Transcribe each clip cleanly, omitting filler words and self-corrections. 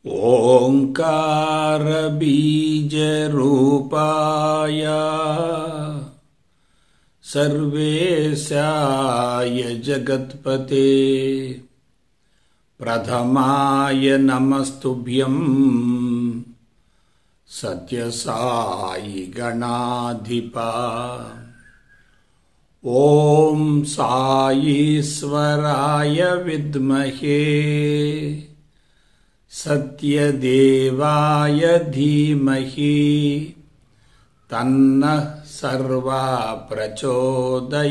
ओंकारबीजरूपाय सर्वेशाय जगत्पते प्रथमाय नमस्तुभ्यं सत्यसाई गणाधिपा। ओम साईश्वराय विद्महे सत्यदेवाय धीमहि तन्नः सर्वा प्रचोदयात्।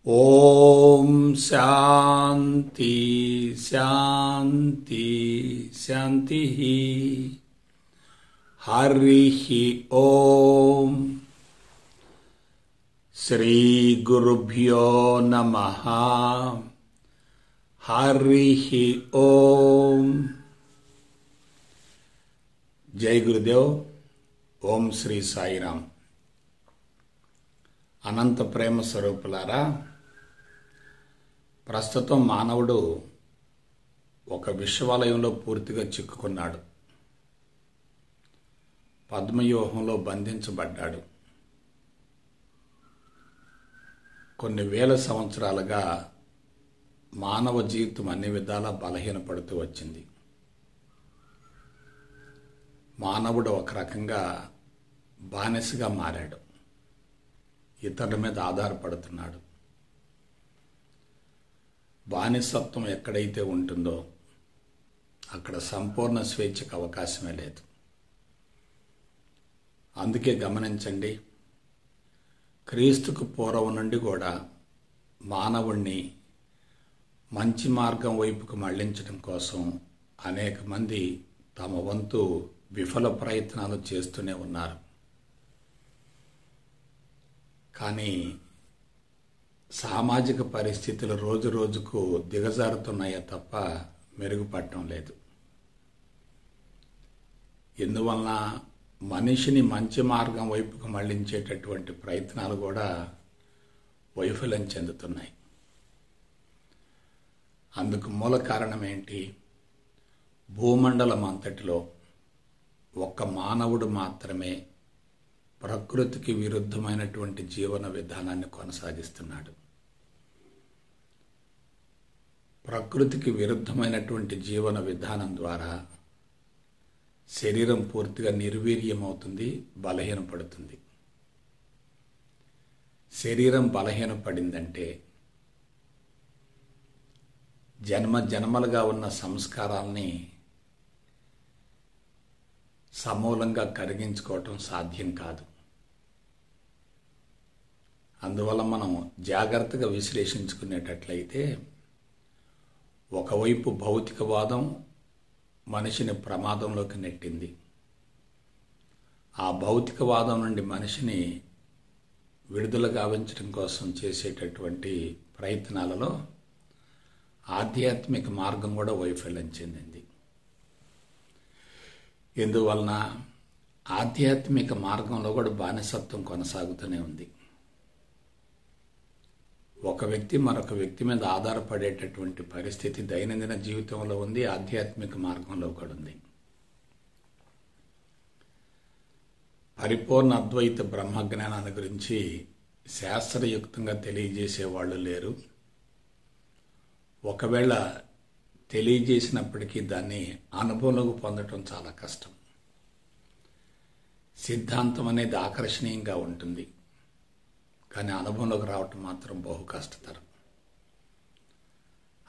ओम शांति शांति शांति। हरिः ओम। श्री गुरुभ्यो नमः। हरिः ओम। जय गुरुदेव। ఓం శ్రీ సాయిరామ్। అనంత ప్రేమ స్వరూపులారా, ప్రస్తుతం మానవుడు ఒక విశ్వవలయంలో పూర్తిగా చిక్కుకున్నాడు. పద్మవ్యూహంలో బంధించబడ్డాడు. కొన్ని వేల సంవత్సరాలుగా మానవ జీవితం అన్ని విధాలా బలహీనపడుతూ వచ్చింది. మానవుడు ఒక రకంగా బానిసగా మారాడు. ఇతరుల మీద ఆధారపడుతున్నాడు. బానిసత్వం ఎక్కడైతే ఉంటుందో అక్కడ సంపూర్ణ స్వేచ్ఛకు అవకాశమే లేదు. అందుకే గమనించండి, క్రీస్తుకు పూర్వం నుండి కూడా మానవుణ్ణి మంచి మార్గం వైపుకు మళ్లించడం కోసం అనేక మంది తమ వంతు విఫల ప్రయత్నాలు చేస్తూనే ఉన్నారు. కానీ సామాజిక పరిస్థితులు రోజు రోజుకు దిగజారుతున్నాయే తప్ప మెరుగుపడటం లేదు. ఎందువలన మనిషిని మంచి మార్గం వైపుకు మళ్లించేటటువంటి ప్రయత్నాలు కూడా వైఫల్యం చెందుతున్నాయి. అందుకు మూల కారణం ఏంటి? భూమండలం అంతటిలో ఒక్క మానవుడు మాత్రమే ప్రకృతికి విరుద్ధమైనటువంటి జీవన విధానాన్ని కొనసాగిస్తున్నాడు. ప్రకృతికి విరుద్ధమైనటువంటి జీవన విధానం ద్వారా శరీరం పూర్తిగా నిర్వీర్యమవుతుంది, బలహీనపడుతుంది. శరీరం బలహీనపడిందంటే జన్మ జన్మలుగా ఉన్న సంస్కారాల్ని సమూలంగా కరిగించుకోవటం సాధ్యం కాదు. అందువల్ల మనం జాగ్రత్తగా విశ్లేషించుకునేటట్లయితే, ఒకవైపు భౌతికవాదం మనిషిని ప్రమాదంలోకి నెట్టింది. ఆ భౌతికవాదం నుండి మనిషిని విడుదల గావించడం కోసం చేసేటటువంటి ప్రయత్నాలలో ఆధ్యాత్మిక మార్గం కూడా వైఫల్యం చెందింది. ఎందువలన ఆధ్యాత్మిక మార్గంలో కూడా బానిసత్వం కొనసాగుతూనే ఉంది. ఒక వ్యక్తి మరొక వ్యక్తి మీద ఆధారపడేటటువంటి పరిస్థితి దైనందిన జీవితంలో ఉంది, ఆధ్యాత్మిక మార్గంలో కూడా ఉంది. పరిపూర్ణ అద్వైత బ్రహ్మజ్ఞానాన్ని గురించి శాస్త్రయుక్తంగా తెలియజేసే వాళ్ళు లేరు. ఒకవేళ తెలియజేసినప్పటికీ దాన్ని అనుభవంలోకి పొందటం చాలా కష్టం. సిద్ధాంతం అనేది ఆకర్షణీయంగా ఉంటుంది, కానీ అనుభవంలోకి రావటం మాత్రం బహు కష్టతరం.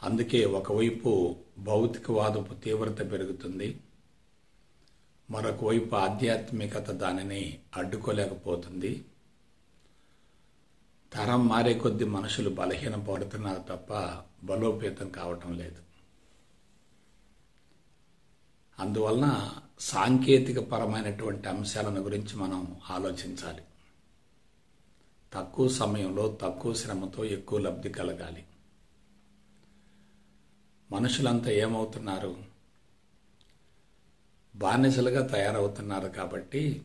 అందుకే ఒకవైపు భౌతికవాదపు తీవ్రత పెరుగుతుంది, మరొక వైపు ఆధ్యాత్మికత దానిని అడ్డుకోలేకపోతుంది. తరం మారే కొద్దీ మనుషులు బలహీనపడుతున్నారు తప్ప బలోపేతం కావటం లేదు. అందువలన సాంకేతిక పరమైనటువంటి అంశాలను గురించి మనం ఆలోచించాలి. తక్కువ సమయంలో తక్కువ శ్రమతో ఎక్కువ లబ్ధి కలగాలి. మనుషులంతా ఏమవుతున్నారు? బానిసలుగా తయారవుతున్నారు. కాబట్టి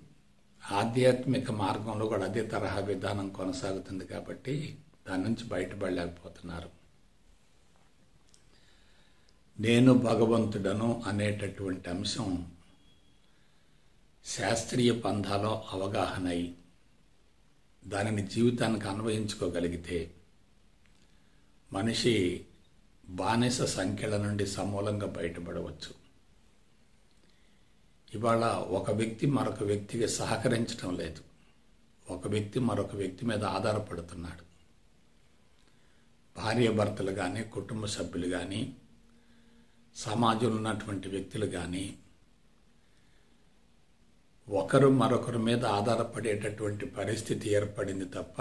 ఆధ్యాత్మిక మార్గంలో కూడా అదే తరహా విధానం కొనసాగుతుంది. కాబట్టి దాని నుంచి బయటపడలేకపోతున్నారు. నేను భగవంతుడను అనేటటువంటి అంశం శాస్త్రీయ పంథాలో అవగాహన అయి దానిని జీవితానికి అన్వయించుకోగలిగితే మనిషి బానిస సంఖ్యల నుండి సమూలంగా బయటపడవచ్చు. ఇవాళ ఒక వ్యక్తి మరొక వ్యక్తికి సహకరించడం లేదు. ఒక వ్యక్తి మరొక వ్యక్తి మీద ఆధారపడుతున్నాడు. భార్యాభర్తలు కానీ, కుటుంబ సభ్యులు కానీ, సమాజంలో ఉన్నటువంటి వ్యక్తులు కానీ ఒకరు మరొకరి మీద ఆధారపడేటటువంటి పరిస్థితి ఏర్పడింది తప్ప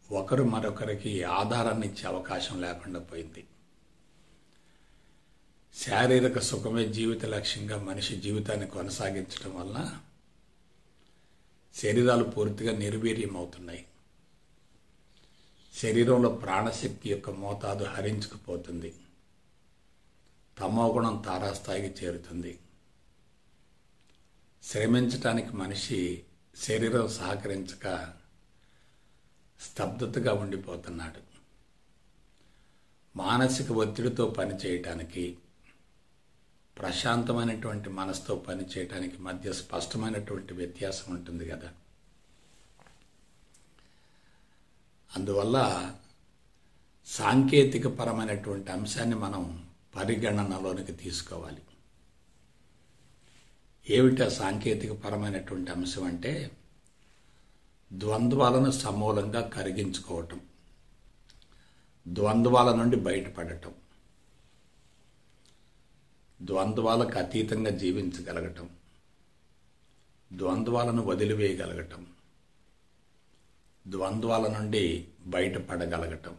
ఒకరు మరొకరికి ఆధారాన్ని ఇచ్చే అవకాశం లేకుండా పోయింది. శారీరక సుఖమే జీవిత లక్ష్యంగా మనిషి జీవితాన్ని కొనసాగించడం వలన శరీరాలు పూర్తిగా నిర్వీర్యం అవుతున్నాయి. శరీరంలో ప్రాణశక్తి యొక్క మోతాదు హరించుకుపోతుంది. తమోగుణం తారాస్థాయికి చేరుతుంది. శ్రమించటానికి మనిషి శరీరం సహకరించక స్తబ్దతగా ఉండిపోతున్నాడు. మానసిక ఒత్తిడితో పనిచేయటానికి, ప్రశాంతమైనటువంటి మనసుతో పనిచేయటానికి మధ్య స్పష్టమైనటువంటి వ్యత్యాసం ఉంటుంది కదా. అందువల్ల సాంకేతిక పరమైనటువంటి అంశాన్ని మనం పరిగణనలోనికి తీసుకోవాలి. ఏమిటా సాంకేతిక పరమైనటువంటి అంశం అంటే ద్వంద్వాలను సమూలంగా కరిగించుకోవటం, ద్వంద్వాల నుండి బయటపడటం, ద్వంద్వాలకు అతీతంగా జీవించగలగటం, ద్వంద్వాలను వదిలివేయగలగటం, ద్వంద్వాల నుండి బయటపడగలగటం,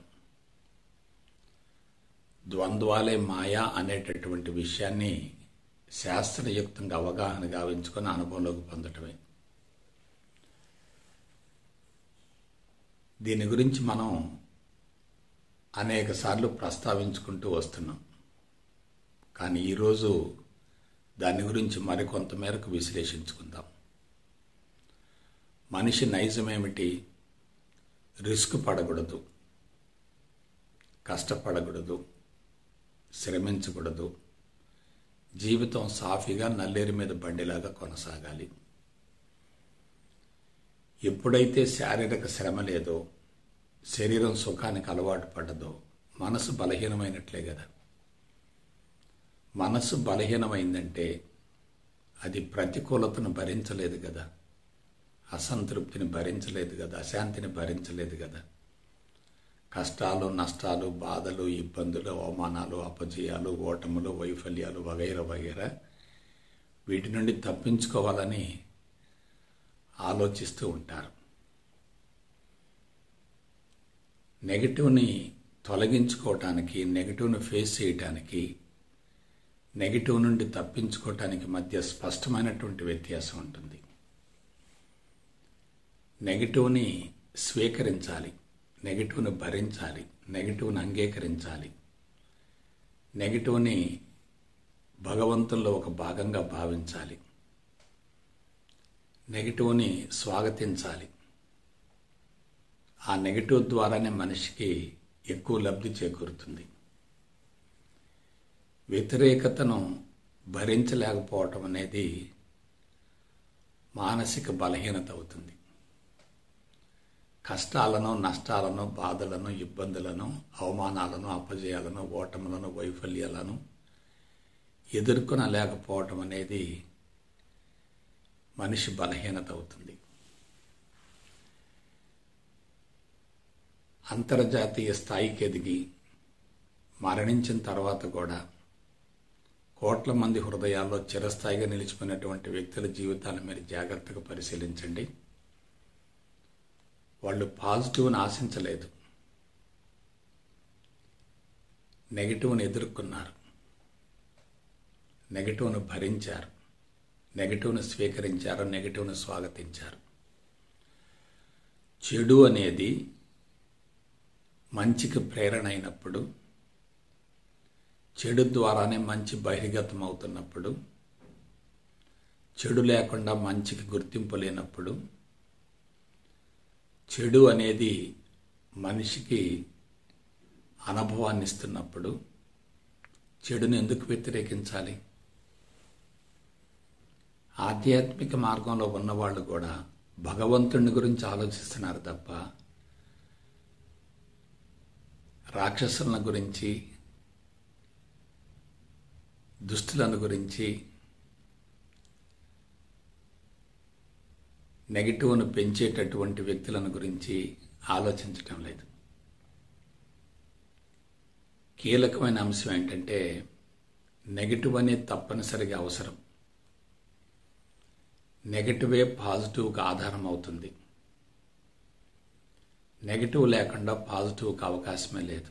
ద్వంద్వాలే మాయా అనేటటువంటి విషయాన్ని శాస్త్రయుక్తంగా అవగాహన గావించుకొని అనుభవంలోకి పొందటమే. దీని గురించి మనం అనేక సార్లు ప్రస్తావించుకుంటూ వస్తున్నాం. కానీ ఈరోజు దాని గురించి మరికొంత మేరకు విశ్లేషించుకుందాం. మనిషి నైజమేమిటి? రిస్క్ పడకూడదు, కష్టపడకూడదు, శ్రమించకూడదు. జీవితం సాఫీగా నల్లేరు మీద బండిలాగా కొనసాగాలి. ఎప్పుడైతే శారీరక శ్రమ లేదో, శరీరం సుఖానికి అలవాటు పడ్డదో మనసు బలహీనమైనట్లే కదా. మనసు బలహీనమైందంటే అది ప్రతికూలతను భరించలేదు కదా, అసంతృప్తిని భరించలేదు కదా, అశాంతిని భరించలేదు కదా. కష్టాలు, నష్టాలు, బాధలు, ఇబ్బందులు, అవమానాలు, అపజయాలు, ఓటములు, వైఫల్యాలు వగైరా వగైరా వీటి నుండి తప్పించుకోవాలని ఆలోచిస్తూ ఉంటారు. నెగిటివ్ని తొలగించుకోవటానికి, నెగిటివ్ని ఫేస్ చేయటానికి, నెగిటివ్ నుండి తప్పించుకోవటానికి మధ్య స్పష్టమైనటువంటి వ్యత్యాసం ఉంటుంది. నెగిటివ్ని స్వీకరించాలి, నెగిటివ్ని భరించాలి, నెగిటివ్ని అంగీకరించాలి, నెగిటివ్ని భగవంతుల్లో ఒక భాగంగా భావించాలి, నెగిటివ్ని స్వాగతించాలి. ఆ నెగిటివ్ ద్వారానే మనిషికి ఎక్కువ లబ్ధి చేకూరుతుంది. వ్యతిరేకతను భరించలేకపోవటం అనేది మానసిక బలహీనత అవుతుంది. కష్టాలను, నష్టాలను, బాధలను, ఇబ్బందులను, అవమానాలను, అపజయాలను, ఓటములను, వైఫల్యాలను ఎదుర్కొనలేకపోవటం అనేది మనిషి బలహీనత అవుతుంది. అంతర్జాతీయ స్థాయికి ఎదిగి మరణించిన తర్వాత కూడా కోట్ల మంది హృదయాల్లో చిరస్థాయిగా నిలిచిపోయినటువంటి వ్యక్తుల జీవితాలను మీరు జాగ్రత్తగా పరిశీలించండి. వాళ్ళు పాజిటివ్ని ఆశించలేదు, నెగిటివ్ని ఎదుర్కొన్నారు, నెగిటివ్ను భరించారు, నెగిటివ్ను స్వీకరించారు, నెగిటివ్ను స్వాగతించారు. చెడు అనేది మంచికి ప్రేరణ అయినప్పుడు, చెడు ద్వారానే మంచి బహిర్గతం అవుతున్నప్పుడు, చెడు లేకుండా మంచికి గుర్తింపు లేనప్పుడు, చెడు అనేది మనిషికి అనుభవాన్ని ఇస్తున్నప్పుడు, చెడును ఎందుకు వ్యతిరేకించాలి? ఆధ్యాత్మిక మార్గంలో ఉన్నవాళ్ళు కూడా భగవంతుని గురించి ఆలోచిస్తున్నారు తప్ప రాక్షసుల గురించి, దుష్టులను గురించి, నెగిటివ్ను పెంచేటటువంటి వ్యక్తులను గురించి ఆలోచించటం లేదు. కీలకమైన అంశం ఏంటంటే నెగిటివ్ అనేది తప్పనిసరిగా అవసరం. నెగిటివే పాజిటివ్కి ఆధారం అవుతుంది. నెగిటివ్ లేకుండా పాజిటివ్కి అవకాశమే లేదు.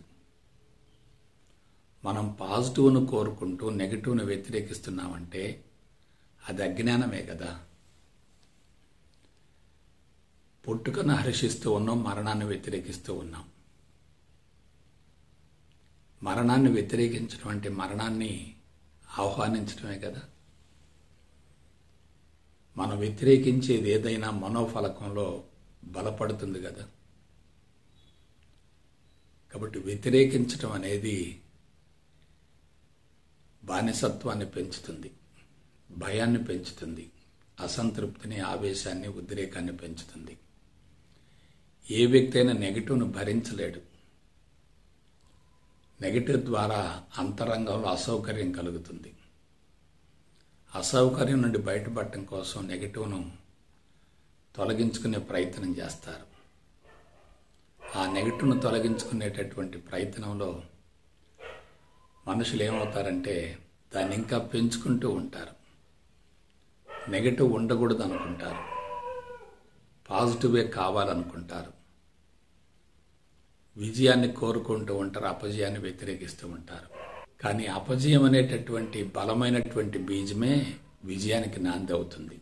మనం పాజిటివ్ను కోరుకుంటూ నెగిటివ్ను వ్యతిరేకిస్తున్నామంటే అది అజ్ఞానమే కదా. పుట్టుకను హర్షిస్తూ ఉన్నాం, మరణాన్ని వ్యతిరేకిస్తూ ఉన్నాం. మరణాన్ని వ్యతిరేకించడం అంటే మరణాన్ని ఆహ్వానించడమే కదా. మనం వ్యతిరేకించేది ఏదైనా మనోఫలకంలో బలపడుతుంది కదా. కాబట్టి వ్యతిరేకించడం అనేది బానిసత్వాన్ని పెంచుతుంది, భయాన్ని పెంచుతుంది, అసంతృప్తిని, ఆవేశాన్ని, ఉద్రేకాన్ని పెంచుతుంది. ఏ వ్యక్తి అయినా నెగిటివ్ను భరించలేడు. నెగిటివ్ ద్వారా అంతరంగంలో అసౌకర్యం కలుగుతుంది. అసౌకర్యం నుండి బయటపడటం కోసం నెగిటివ్ను తొలగించుకునే ప్రయత్నం చేస్తారు. ఆ నెగిటివ్ను తొలగించుకునేటటువంటి ప్రయత్నంలో మనుషులు ఏమవుతారంటే దాన్ని ఇంకా పెంచుకుంటూ ఉంటారు. నెగిటివ్ ఉండకూడదు అనుకుంటారు, పాజిటివే కావాలనుకుంటారు, విజయాన్ని కోరుకుంటూ ఉంటారు, అపజయాన్ని వ్యతిరేకిస్తూ ఉంటారు. కానీ అపజయం అనేటటువంటి బలమైనటువంటి బీజమే విజయానికి నాంది అవుతుంది.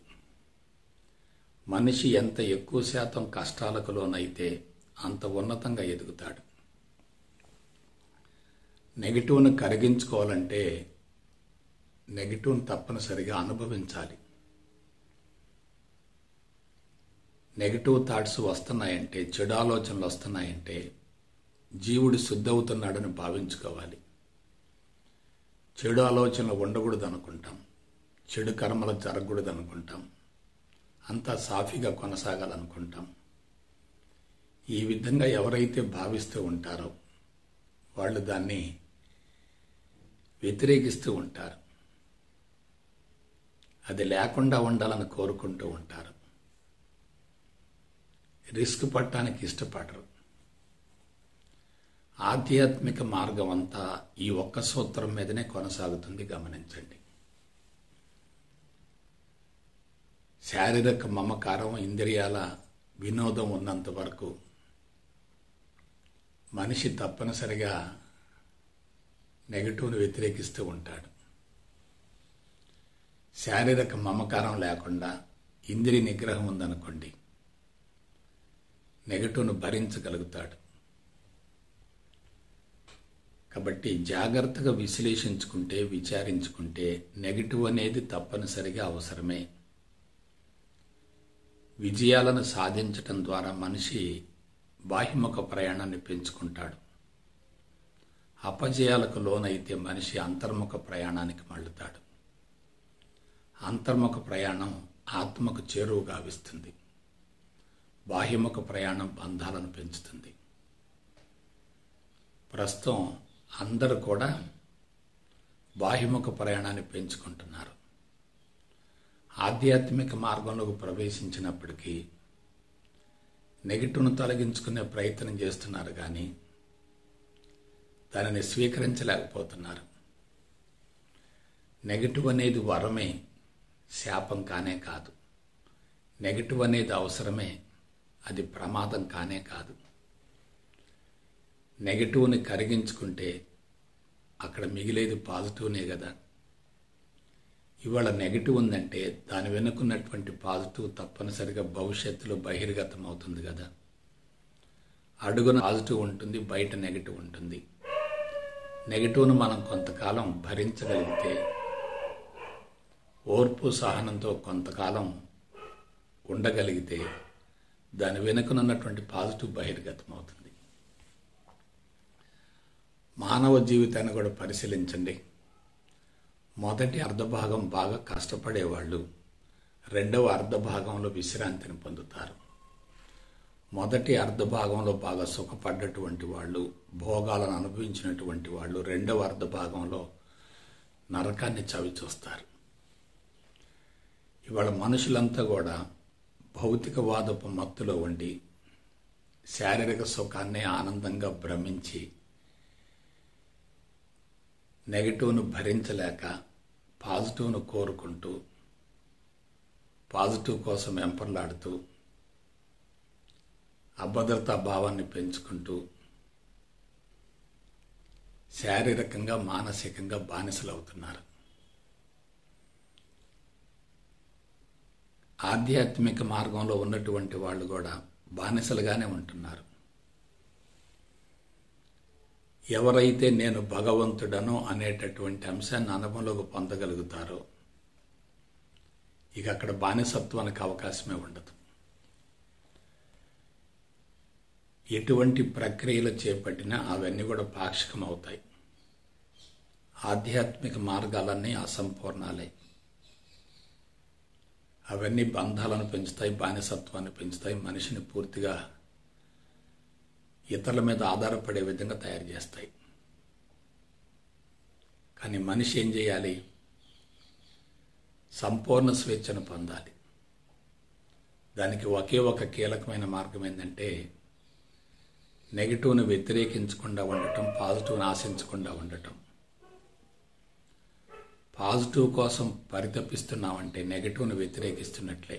మనిషి ఎంత ఎక్కువ శాతం కష్టాలకు లోనైతే అంత ఉన్నతంగా ఎదుగుతాడు. నెగిటివ్ను కరిగించుకోవాలంటే నెగిటివ్ను తప్పనిసరిగా అనుభవించాలి. నెగిటివ్ థాట్స్ వస్తున్నాయంటే, చెడు ఆలోచనలు వస్తున్నాయంటే జీవుడు శుద్ధవుతున్నాడని భావించుకోవాలి. చెడు ఆలోచనలు ఉండకూడదు అనుకుంటాం, చెడు కర్మలు జరగకూడదు అనుకుంటాం, అంతా సాఫీగా కొనసాగాలనుకుంటాం. ఈ విధంగా ఎవరైతే భావిస్తూ ఉంటారో వాళ్ళు దాన్ని వ్యతిరేకిస్తూ ఉంటారు. అది లేకుండా ఉండాలని కోరుకుంటూ ఉంటారు. రిస్క్ పడటానికి ఇష్టపడరు. ఆధ్యాత్మిక మార్గం అంతా ఈ ఒక్క సూత్రం మీదనే కొనసాగుతుంది. గమనించండి. శారీరక మమకారం, ఇంద్రియాల వినోదం ఉన్నంత వరకు మనిషి తప్పనిసరిగా నెగటివ్ను వ్యతిరేకిస్తూ ఉంటాడు. శారీరక మమకారం లేకుండా ఇంద్రియ నిగ్రహం ఉందనుకోండి, నెగటివ్ను భరించగలుగుతాడు. కాబట్టి జాగ్రత్తగా విశ్లేషించుకుంటే, విచారించుకుంటే నెగటివ్ అనేది తప్పనిసరిగా అవసరమే. విజయాలను సాధించటం ద్వారా మనిషి బాహ్యముఖ ప్రయాణాన్ని పెంచుకుంటాడు. అపజయాలకు లోనైతే మనిషి అంతర్ముఖ ప్రయాణానికి మళ్ళుతాడు. అంతర్ముఖ ప్రయాణం ఆత్మకు చేరువు గావిస్తుంది. బాహ్యముఖ ప్రయాణం బంధాలను పెంచుతుంది. ప్రస్తుతం అందరూ కూడా బాహ్యముఖ ప్రయాణాన్ని పెంచుకుంటున్నారు. ఆధ్యాత్మిక మార్గంలోకి ప్రవేశించినప్పటికీ నెగిటివ్ను తొలగించుకునే ప్రయత్నం చేస్తున్నారు, కానీ దానిని స్వీకరించలేకపోతున్నారు. నెగిటివ్ అనేది వరమే, శాపం కానే కాదు. నెగిటివ్ అనేది అవసరమే, అది ప్రమాదం కానే కాదు. నెగిటివ్ని కరిగించుకుంటే అక్కడ మిగిలేది పాజిటివ్నే కదా. ఇవాళ నెగిటివ్ ఉందంటే దాని వెనుకున్నటువంటి పాజిటివ్ తప్పనిసరిగా భవిష్యత్తులో బహిర్గతం అవుతుంది కదా. అడుగున పాజిటివ్ ఉంటుంది, బయట నెగిటివ్ ఉంటుంది. నెగిటివ్ను మనం కొంతకాలం భరించగలిగితే, ఓర్పు సహనంతో కొంతకాలం ఉండగలిగితే దాని వెనుకనున్నటువంటి పాజిటివ్ బహిర్గతం అవుతుంది. మానవ జీవితాన్ని కూడా పరిశీలించండి. మొదటి అర్ధభాగం బాగా కష్టపడేవాళ్ళు రెండవ అర్ధభాగంలో విశ్రాంతిని పొందుతారు. మొదటి అర్ధభాగంలో బాగా సుఖపడ్డటువంటి వాళ్ళు, భోగాలను అనుభవించినటువంటి వాళ్ళు రెండవ అర్ధభాగంలో నరకాన్ని చవి చూస్తారు. ఇవాళ మనుషులంతా కూడా భౌతికవాదపు మత్తులో ఉండి శారీరక సుఖాన్ని ఆనందంగా భ్రమించి నెగటివ్ను భరించలేక పాజిటివ్ను కోరుకుంటూ పాజిటివ్ కోసం వెంపర్లాడుతూ అభద్రతా భావాన్ని పెంచుకుంటూ శారీరకంగా మానసికంగా బానిసలవుతున్నారు. ఆధ్యాత్మిక మార్గంలో ఉన్నటువంటి వాళ్ళు కూడా బానిసలుగానే ఉంటున్నారు. ఎవరైతే నేను భగవంతుడను అనేటటువంటి అంశాన్ని అనుభవంలోకి పొందగలుగుతారో ఇక అక్కడ బానిసత్వానికి అవకాశమే ఉండదు. ఎటువంటి ప్రక్రియలు చేపట్టినా అవన్నీ కూడా పాక్షికం అవుతాయి. ఆధ్యాత్మిక మార్గాలన్నీ అసంపూర్ణాలే. అవన్నీ బంధాలను పెంచుతాయి, బానిసత్వాన్ని పెంచుతాయి, మనిషిని పూర్తిగా ఇతరుల మీద ఆధారపడే విధంగా తయారు చేస్తాయి. కానీ మనిషి ఏం చేయాలి? సంపూర్ణ స్వేచ్ఛను పొందాలి. దానికి ఒకే ఒక కీలకమైన మార్గం ఏంటంటే నెగిటివ్ను వ్యతిరేకించకుండా ఉండటం, పాజిటివ్ను ఆశించకుండా ఉండటం. పాజిటివ్ కోసం పరితపిస్తున్నామంటే నెగిటివ్ను వ్యతిరేకిస్తున్నట్లే.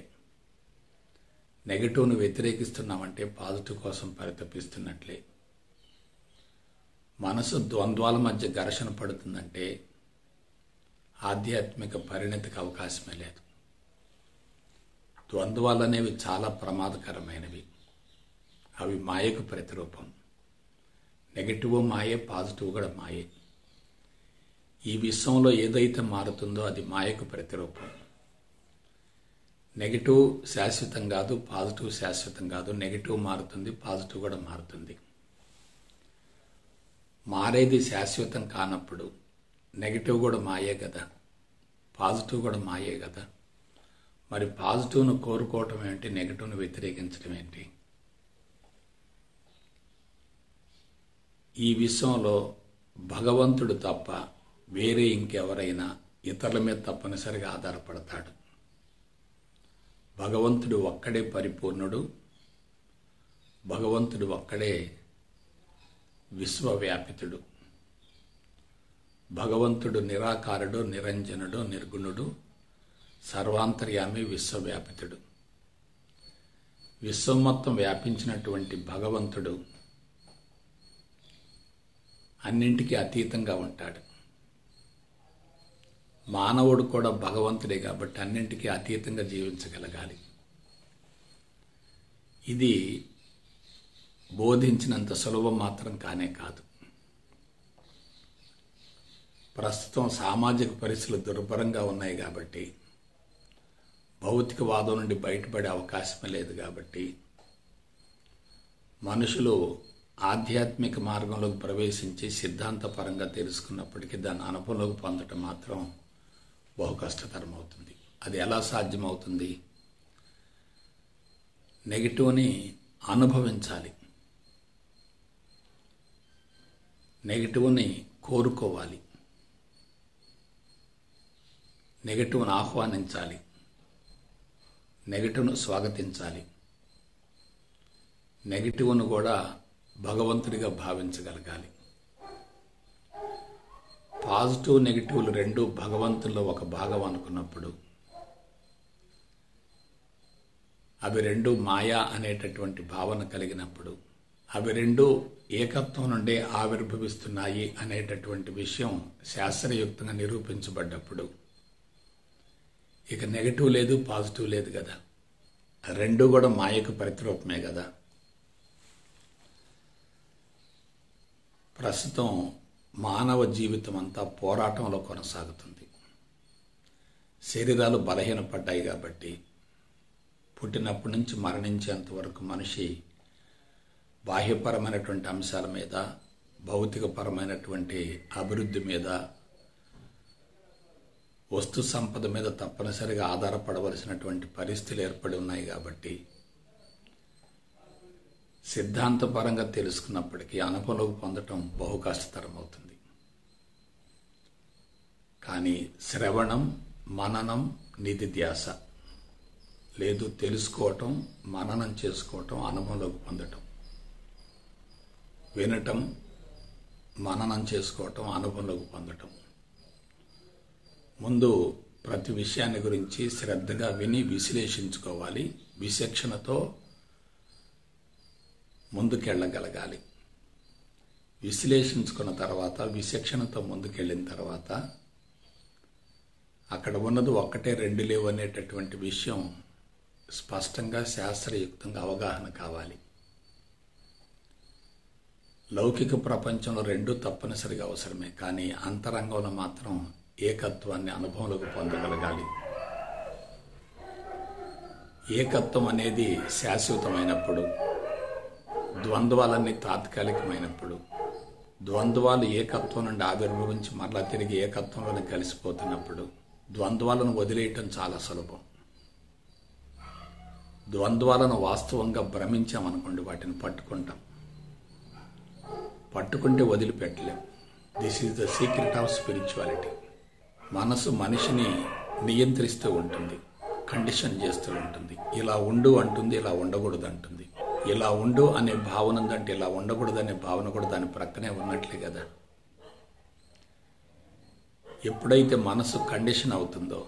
నెగిటివ్ను వ్యతిరేకిస్తున్నామంటే పాజిటివ్ కోసం పరితపిస్తున్నట్లే. మనసు ద్వంద్వాల మధ్య ఘర్షణ పడుతుందంటే ఆధ్యాత్మిక పరిణతికి అవకాశమే లేదు. ద్వంద్వాలు అనేవి చాలా ప్రమాదకరమైనవి. అవి మాయకు ప్రతిరూపం. నెగిటివ్ మాయే, పాజిటివ్ కూడా మాయే. ఈ విశ్వంలో ఏదైతే మారుతుందో అది మాయకు ప్రతిరూపం. నెగిటివ్ శాశ్వతం కాదు, పాజిటివ్ శాశ్వతం కాదు. నెగిటివ్ మారుతుంది, పాజిటివ్ కూడా మారుతుంది. మారేది శాశ్వతం కానప్పుడు నెగిటివ్ కూడా మాయే కదా, పాజిటివ్ కూడా మాయే కదా. మరి పాజిటివ్ను కోరుకోవటం ఏంటి, నెగిటివ్ను వ్యతిరేకించడం ఏంటి? ఈ విశ్వంలో భగవంతుడు తప్ప వేరే ఇంకెవరైనా ఇతరుల మీద తప్పనిసరిగా ఆధారపడతాడు. భగవంతుడు ఒక్కడే పరిపూర్ణుడు. భగవంతుడు ఒక్కడే విశ్వవ్యాపితుడు. భగవంతుడు నిరాకారుడు, నిరంజనుడు, నిర్గుణుడు, సర్వాంతర్యామి, విశ్వవ్యాపితుడు. విశ్వం మొత్తం వ్యాపించినటువంటి భగవంతుడు అన్నింటికీ అతీతంగా ఉంటాడు. మానవుడు కూడా భగవంతుడే కాబట్టి అన్నింటికీ అతీతంగా జీవించగలగాలి. ఇది బోధించినంత సులభం మాత్రం కానే కాదు. ప్రస్తుతం సామాజిక పరిస్థితులు దుర్భరంగా ఉన్నాయి కాబట్టి, భౌతికవాదం నుండి బయటపడే అవకాశమే లేదు కాబట్టి, మనుషులు ఆధ్యాత్మిక మార్గంలోకి ప్రవేశించి సిద్ధాంతపరంగా తెలుసుకున్నప్పటికీ దాన్ని అనుభవంలోకి పొందటం మాత్రం బహు కష్టతరం అవుతుంది. అది ఎలా సాధ్యమవుతుంది? నెగిటివ్ని అనుభవించాలి, నెగిటివ్ని కోరుకోవాలి, నెగిటివ్ను ఆహ్వానించాలి, నెగిటివ్ను స్వాగతించాలి, నెగిటివ్ను కూడా భగవంతుడిగా భావించగలగాలి. పాజిటివ్ నెగిటివ్లు రెండు భగవంతుల్లో ఒక భాగం అనుకున్నప్పుడు అవి రెండు మాయా అనేటటువంటి భావన కలిగినప్పుడు, అవి రెండు ఏకత్వం నుండే ఆవిర్భవిస్తున్నాయి అనేటటువంటి విషయం శాస్త్రయుక్తంగా నిరూపించబడ్డప్పుడు ఇక నెగిటివ్ లేదు, పాజిటివ్ లేదు కదా. రెండు కూడా మాయకు ప్రతిరూపమే కదా. ప్రస్తుతం మానవ జీవితం అంతా పోరాటంలో కొనసాగుతుంది. శరీరాలు బలహీనపడ్డాయి కాబట్టి పుట్టినప్పటి నుంచి మరణించేంత వరకు మనిషి బాహ్యపరమైనటువంటి అంశాల మీద, భౌతికపరమైనటువంటి అభివృద్ధి మీద వస్తు సంపద మీద తప్పనిసరిగా ఆధారపడవలసినటువంటి పరిస్థితులు ఏర్పడి ఉన్నాయి కాబట్టి సిద్ధాంతపరంగా తెలుసుకున్నప్పటికీ అనుభవంలోకి పొందటం బహు కష్టతరం అవుతుంది. కానీ శ్రవణం, మననం, నిధిధ్యాస లేదు, తెలుసుకోవటం, మననం చేసుకోవటం, అనుభవంలోకి పొందటం, వినటం, మననం చేసుకోవటం, అనుభవంలోకి పొందటం. ముందు ప్రతి విషయాన్ని గురించి శ్రద్ధగా విని విశ్లేషించుకోవాలి. విచక్షణతో ముందుకెళ్ళగలగాలి. విశ్లేషించుకున్న తర్వాత, విచక్షణతో ముందుకెళ్ళిన తర్వాత అక్కడ ఉన్నది ఒక్కటే రెండు లేవు అనేటటువంటి విషయం స్పష్టంగా శాస్త్రయుక్తంగా అవగాహన కావాలి. లౌకిక ప్రపంచంలో రెండూ తప్పనిసరిగా అవసరమే, కానీ అంతరంగంలో మాత్రం ఏకత్వాన్ని అనుభవంలోకి పొందగలగాలి. ఏకత్వం అనేది శాశ్వతమైనప్పుడు, ద్వంద్వాలన్నీ తాత్కాలికమైనప్పుడు, ద్వంద్వాలు ఏకత్వం నుండి ఆవిర్భవించి మరలా తిరిగి ఏకత్వంలోనే కలిసిపోతున్నప్పుడు ద్వంద్వాలను వదిలేయటం చాలా సులభం. ద్వంద్వాలను వాస్తవంగా భ్రమించామనుకోండి, వాటిని పట్టుకుంటే వదిలిపెట్టలేం. This is the secret of spirituality. మనసు మనిషిని నియంత్రిస్తూ ఉంటుంది, కండిషన్ చేస్తూ ఉంటుంది. ఇలా ఉండు అంటుంది, ఇలా ఉండకూడదు అంటుంది. ఇలా ఉండు అనే భావన ఉందంటే ఇలా ఉండకూడదు అనే భావన కూడా దాని ప్రక్కనే ఉన్నట్లే కదా. ఎప్పుడైతే మనసు కండిషన్ అవుతుందో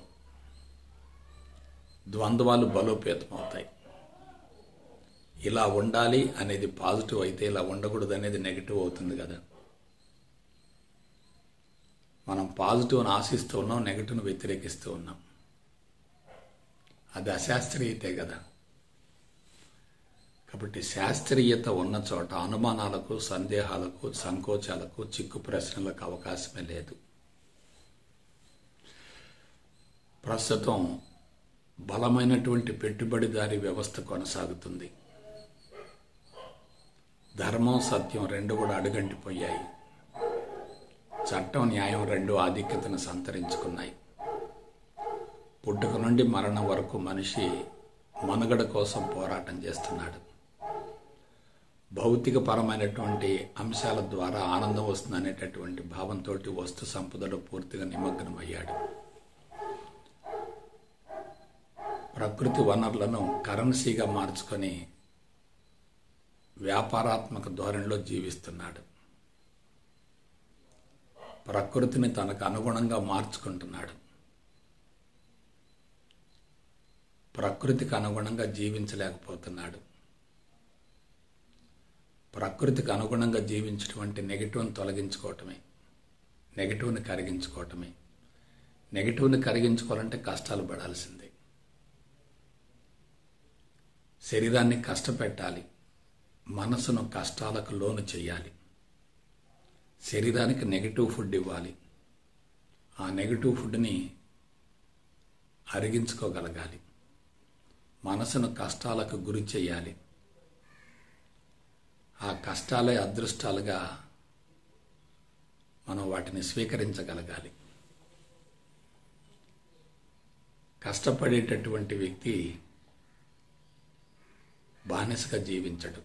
ద్వంద్వాలు బలోపేతం అవుతాయి. ఇలా ఉండాలి అనేది పాజిటివ్ అయితే ఇలా ఉండకూడదు అనేది నెగిటివ్ అవుతుంది కదా. మనం పాజిటివ్ను ఆశిస్తూ ఉన్నాం, నెగిటివ్ను వ్యతిరేకిస్తూ ఉన్నాం. అది అశాస్త్రీయతే కదా. కాబట్టి శాస్త్రీయత ఉన్న చోట అనుమానాలకు, సందేహాలకు, సంకోచాలకు, చిక్కు ప్రశ్నలకు అవకాశమే లేదు. ప్రస్తుతం బలమైనటువంటి పెట్టుబడిదారీ వ్యవస్థ కొనసాగుతుంది. ధర్మం, సత్యం రెండు కూడా అడుగంటిపోయాయి. చట్టం, న్యాయం రెండు ఆధిక్యతను సంతరించుకున్నాయి. పుట్టుక నుండి మరణం వరకు మనిషి మనుగడ కోసం పోరాటం చేస్తున్నాడు. భౌతిక పరమైనటువంటి అంశాల ద్వారా ఆనందం వస్తుందనేటటువంటి భావంతో వస్తు సంపదలో పూర్తిగా నిమగ్నమయ్యాడు. ప్రకృతి వనరులను కరెన్సీగా మార్చుకొని వ్యాపారాత్మక ధోరణిలో జీవిస్తున్నాడు. ప్రకృతిని తనకు అనుగుణంగా మార్చుకుంటున్నాడు. ప్రకృతికి అనుగుణంగా జీవించలేకపోతున్నాడు. ప్రకృతికి అనుగుణంగా జీవించడం అంటే నెగిటివ్ని తొలగించుకోవటమే, నెగిటివ్ని కరిగించుకోవటమే. నెగిటివ్ని కరిగించుకోవాలంటే కష్టాలు పడాల్సిందే. శరీరాన్ని కష్టపెట్టాలి, మనసును కష్టాలకు లోను చేయాలి. శరీరానికి నెగిటివ్ ఫుడ్ ఇవ్వాలి, ఆ నెగిటివ్ ఫుడ్ని అరిగించుకోగలగాలి. మనసును కష్టాలకు గురి చేయాలి, ఆ కష్టాలే అదృష్టాలుగా మనం వాటిని స్వీకరించగలగాలి. కష్టపడేటటువంటి వ్యక్తి బానిసగా జీవించడు.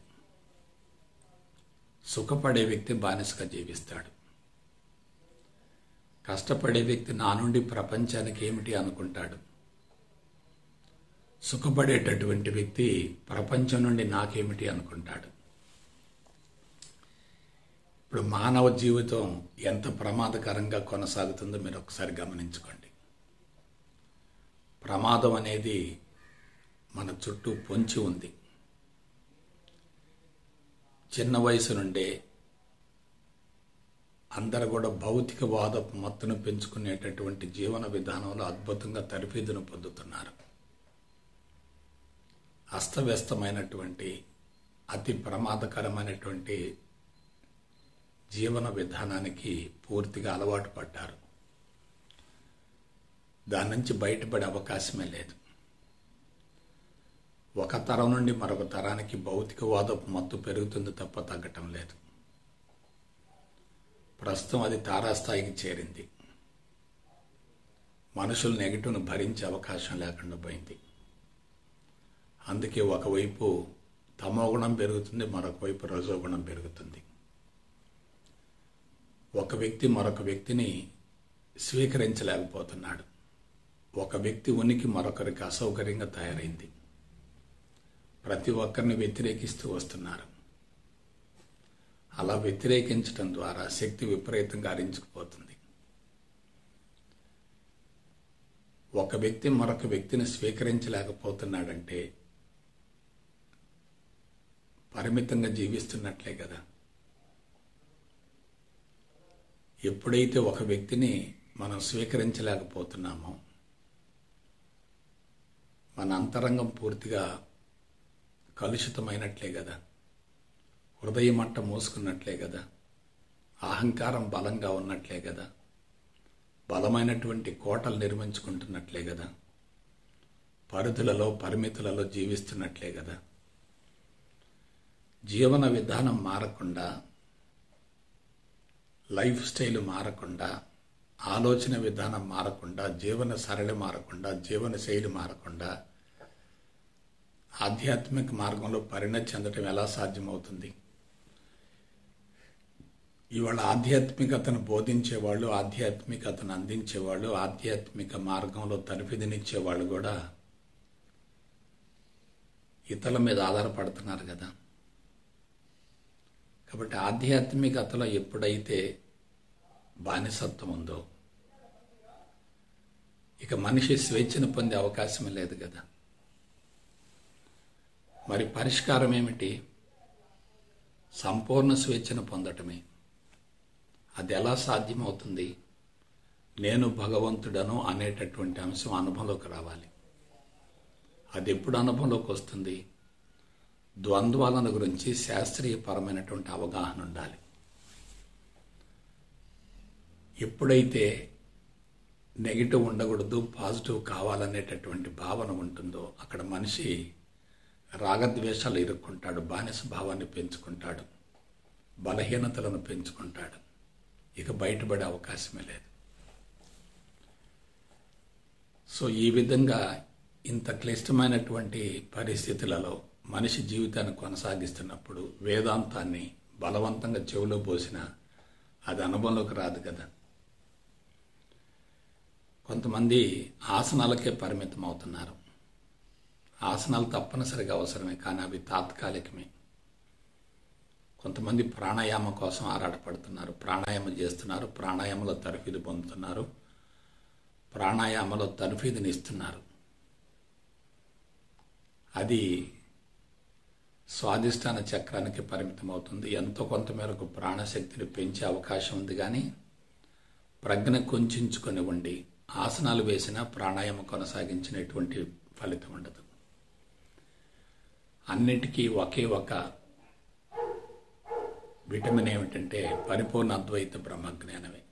సుఖపడే వ్యక్తి బానిసగా జీవిస్తాడు. కష్టపడే వ్యక్తి నా నుండి ప్రపంచానికి ఏమిటి అనుకుంటాడు. సుఖపడేటటువంటి వ్యక్తి ప్రపంచం నుండి నాకేమిటి అనుకుంటాడు. ఇప్పుడు మానవ జీవితం ఎంత ప్రమాదకరంగా కొనసాగుతుందో మీరు ఒకసారి గమనించుకోండి. ప్రమాదం అనేది మన చుట్టూ పొంచి ఉంది. చిన్న వయసు నుండే అందరూ కూడా భౌతికవాద మత్తును పెంచుకునేటటువంటి జీవన విధానంలో అద్భుతంగా తర్ఫీదును పొందుతున్నారు. అస్తవ్యస్తమైనటువంటి అతి ప్రమాదకరమైనటువంటి జీవన విధానానికి పూర్తిగా అలవాటు పడ్డారు. దాని నుంచి బయటపడే అవకాశమే లేదు. ఒక తరం నుండి మరొక తరానికి భౌతికవాదపు మత్తు పెరుగుతుంది తప్ప తగ్గటం లేదు. ప్రస్తుతం అది తారాస్థాయికి చేరింది. మనుషులు నెగిటివ్ను భరించే అవకాశం లేకుండా పోయింది. అందుకే ఒకవైపు తమోగుణం పెరుగుతుంది, మరొక వైపు రజోగుణం పెరుగుతుంది. ఒక వ్యక్తి మరొక వ్యక్తిని స్వీకరించలేకపోతున్నాడు. ఒక వ్యక్తి ఉనికి మరొకరికి అసౌకర్యంగా తయారైంది. ప్రతి ఒక్కరిని వ్యతిరేకిస్తూ వస్తున్నారు. అలా వ్యతిరేకించడం ద్వారా శక్తి విపరీతంగా హరించుకుపోతుంది. ఒక వ్యక్తి మరొక వ్యక్తిని స్వీకరించలేకపోతున్నాడంటే పరిమితంగా జీవిస్తున్నట్లే కదా. ఎప్పుడైతే ఒక వ్యక్తిని మనం స్వీకరించలేకపోతున్నామో మన అంతరంగం పూర్తిగా కలుషితమైనట్లే కదా, హృదయం మంట మూసుకున్నట్లే కదా, అహంకారం బలంగా ఉన్నట్లే కదా, బలమైనటువంటి కోటలు నిర్మించుకుంటున్నట్లే కదా, పరిధులలో పరిమితులలో జీవిస్తున్నట్లే కదా. జీవన విధానం మారకుండా, లైఫ్ స్టైల్ మారకుండా, ఆలోచన విధానం మారకుండా, జీవన సరళి మారకుండా, జీవన శైలి మారకుండా ఆధ్యాత్మిక మార్గంలో పరిణతి చెందడం ఎలా సాధ్యమవుతుంది? ఇవాళ ఆధ్యాత్మికతను బోధించేవాళ్ళు, ఆధ్యాత్మికతను అందించేవాళ్ళు, ఆధ్యాత్మిక మార్గంలో తరఫిదినిచ్చేవాళ్ళు కూడా ఇతరుల మీద ఆధారపడుతున్నారు కదా. కాబట్టి ఆధ్యాత్మికతలో ఎప్పుడైతే బానిసత్వం ఉందో ఇక మనిషి స్వేచ్ఛను పొందే అవకాశం లేదు కదా. మరి పరిష్కారం ఏమిటి? సంపూర్ణ స్వేచ్ఛను పొందటమే. అది ఎలా సాధ్యమవుతుంది? నేను భగవంతుడను అనేటటువంటి అంశం అనుభవంలోకి రావాలి. అది ఎప్పుడు అనుభవంలోకి వస్తుంది? ద్వంద్వాలను గురించి శాస్త్రీయపరమైనటువంటి అవగాహన ఉండాలి. ఎప్పుడైతే నెగిటివ్ ఉండకూడదు, పాజిటివ్ కావాలనేటటువంటి భావన ఉంటుందో అక్కడ మనిషి రాగద్వేషాలు ఇరుక్కుంటాడు, బానిస భావాన్ని పెంచుకుంటాడు, బలహీనతలను పెంచుకుంటాడు. ఇక బయటపడే అవకాశమే లేదు. సో ఈ విధంగా ఇంత క్లిష్టమైనటువంటి పరిస్థితులలో మనిషి జీవితాన్ని కొనసాగిస్తున్నప్పుడు వేదాంతాన్ని బలవంతంగా చెవిలో పోసినా అది అనుభవంలోకి రాదు కదా. కొంతమంది ఆసనాలకే పరిమితం అవుతున్నారు. ఆసనాలు తప్పనిసరిగా అవసరమే, కానీ అవి తాత్కాలికమే. కొంతమంది ప్రాణాయామ కోసం ఆరాటపడుతున్నారు, ప్రాణాయామం చేస్తున్నారు, ప్రాణాయామంలో తర్ఫీదు పొందుతున్నారు, ప్రాణాయామంలో తర్ఫీదుని ఇస్తున్నారు. అది స్వాదిష్టాన చక్రానికి పరిమితం అవుతుంది. ఎంతో కొంత మేరకు ప్రాణశక్తిని పెంచే అవకాశం ఉంది, కానీ ప్రజ్ఞ కొంచెంచుకొని ఉండి ఆసనాలు వేసినా ప్రాణాయామం కొనసాగించినటువంటి ఫలితం ఉండదు. అన్నిటికీ ఒకే ఒక విటమిన్ ఏమిటంటే పరిపూర్ణ అద్వైత బ్రహ్మజ్ఞానమే.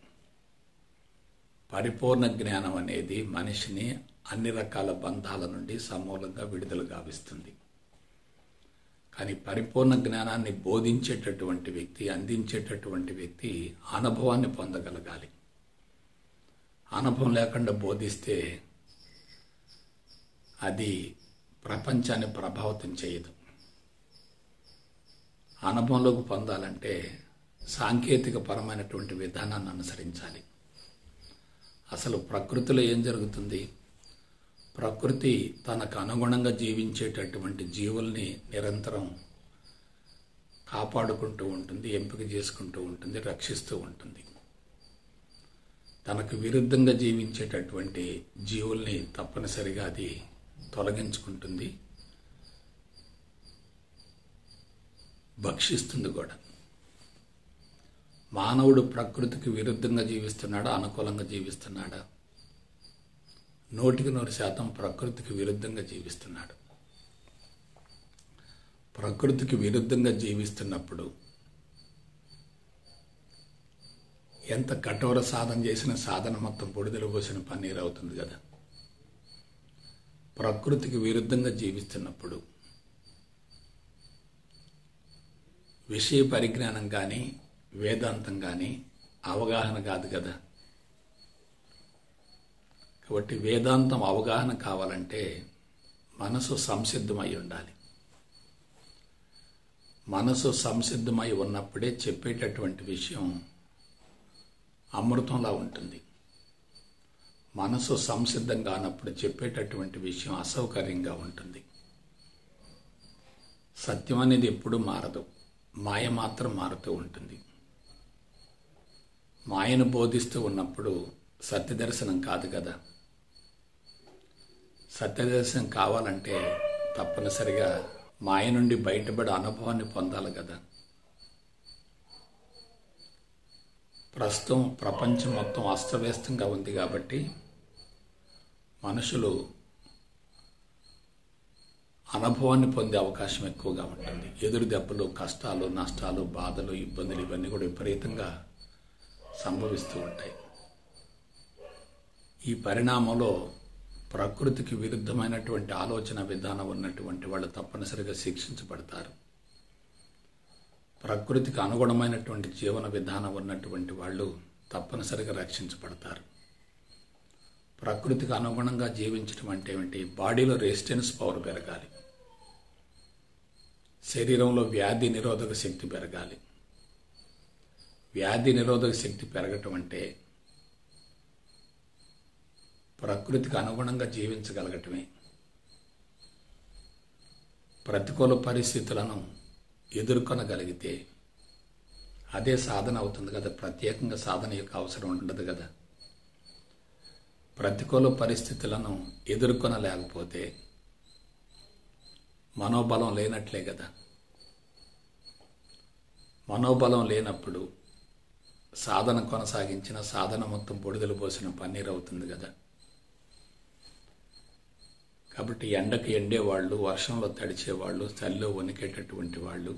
పరిపూర్ణ జ్ఞానం అనేది మనిషిని అన్ని రకాల బంధాల నుండి సమూలంగా విడుదల గావిస్తుంది. కానీ పరిపూర్ణ జ్ఞానాన్ని బోధించేటటువంటి వ్యక్తి, అందించేటటువంటి వ్యక్తి అనుభవాన్ని పొందగలగాలి. అనుభవం లేకుండా బోధిస్తే అది ప్రపంచాన్ని ప్రభావితం చేయదు. అనుభవంలోకి పొందాలంటే సాంకేతిక పరమైనటువంటి విధానాన్ని అనుసరించాలి. అసలు ప్రకృతిలో ఏం జరుగుతుంది? ప్రకృతి తనకు అనుగుణంగా జీవించేటటువంటి జీవుల్ని నిరంతరం కాపాడుకుంటూ ఉంటుంది, ఎంపిక చేసుకుంటూ ఉంటుంది, రక్షిస్తూ ఉంటుంది. తనకు విరుద్ధంగా జీవించేటటువంటి జీవుల్ని తప్పనిసరిగా అది తొలగించుకుంటుంది, భక్షిస్తుంది కూడా. మానవుడు ప్రకృతికి విరుద్ధంగా జీవిస్తున్నాడా, అనుకూలంగా జీవిస్తున్నాడా? 100% ప్రకృతికి విరుద్ధంగా జీవిస్తున్నాడు. ప్రకృతికి విరుద్ధంగా జీవిస్తున్నప్పుడు ఎంత కఠోర సాధన చేసిన సాధన మొత్తం బుడిదలు పోసిన పన్నీరు అవుతుంది కదా. ప్రకృతికి విరుద్ధంగా జీవిస్తున్నప్పుడు విషయ పరిజ్ఞానం కానీ వేదాంతం కానీ అవగాహన కాదు కదా. కాబట్టి వేదాంతం అవగాహన కావాలంటే మనసు సంసిద్ధమై ఉండాలి. మనసు సంసిద్ధమై ఉన్నప్పుడే చెప్పేటటువంటి విషయం అమృతంలా ఉంటుంది. మనసు సంసిద్ధం కానప్పుడు చెప్పేటటువంటి విషయం అసౌకర్యంగా ఉంటుంది. సత్యం అనేది ఎప్పుడూ మారదు, మాయ మాత్రం మారుతూ ఉంటుంది. మాయను బోధిస్తూ ఉన్నప్పుడు సత్యదర్శనం కాదు కదా. సత్యదర్శనం కావాలంటే తప్పనిసరిగా మాయ నుండి బయటపడే అనుభవాన్ని పొందాలి కదా. ప్రస్తుతం ప్రపంచం మొత్తం అస్తవ్యస్తంగా ఉంది కాబట్టి మనుషులు అనుభవాన్ని పొందే అవకాశం ఎక్కువగా ఉంటుంది. ఎదురు దెబ్బలు, కష్టాలు, నష్టాలు, బాధలు, ఇబ్బందులు ఇవన్నీ కూడా విపరీతంగా సంభవిస్తూ ఉంటాయి. ఈ పరిణామంలో ప్రకృతికి విరుద్ధమైనటువంటి ఆలోచన విధానం ఉన్నటువంటి వాళ్ళు తప్పనిసరిగా శిక్షించబడతారు. ప్రకృతికి అనుగుణమైనటువంటి జీవన విధానం ఉన్నటువంటి వాళ్ళు తప్పనిసరిగా రక్షించబడతారు. ప్రకృతికి అనుగుణంగా జీవించడం అంటే ఏమిటి? బాడీలో రెసిస్టెన్స్ పవర్ పెరగాలి, శరీరంలో వ్యాధి నిరోధక శక్తి పెరగాలి. వ్యాధి నిరోధక శక్తి పెరగటం అంటే ప్రకృతికి అనుగుణంగా జీవించగలగటమే. ప్రతికూల పరిస్థితులను ఎదుర్కొనగలిగితే అదే సాధన అవుతుంది కదా. ప్రత్యేకంగా సాధన యొక్క అవసరం ఉండదు కదా. ప్రతికూల పరిస్థితులను ఎదుర్కొనలేకపోతే మనోబలం లేనట్లే కదా. మనోబలం లేనప్పుడు సాధన కొనసాగించిన సాధన మొత్తం బుడిదలు పోసిన పన్నీరు అవుతుంది కదా. కాబట్టి ఎండకు ఎండేవాళ్ళు, వర్షంలో తడిచేవాళ్ళు, చలిలో వణికేటటువంటి వాళ్ళు,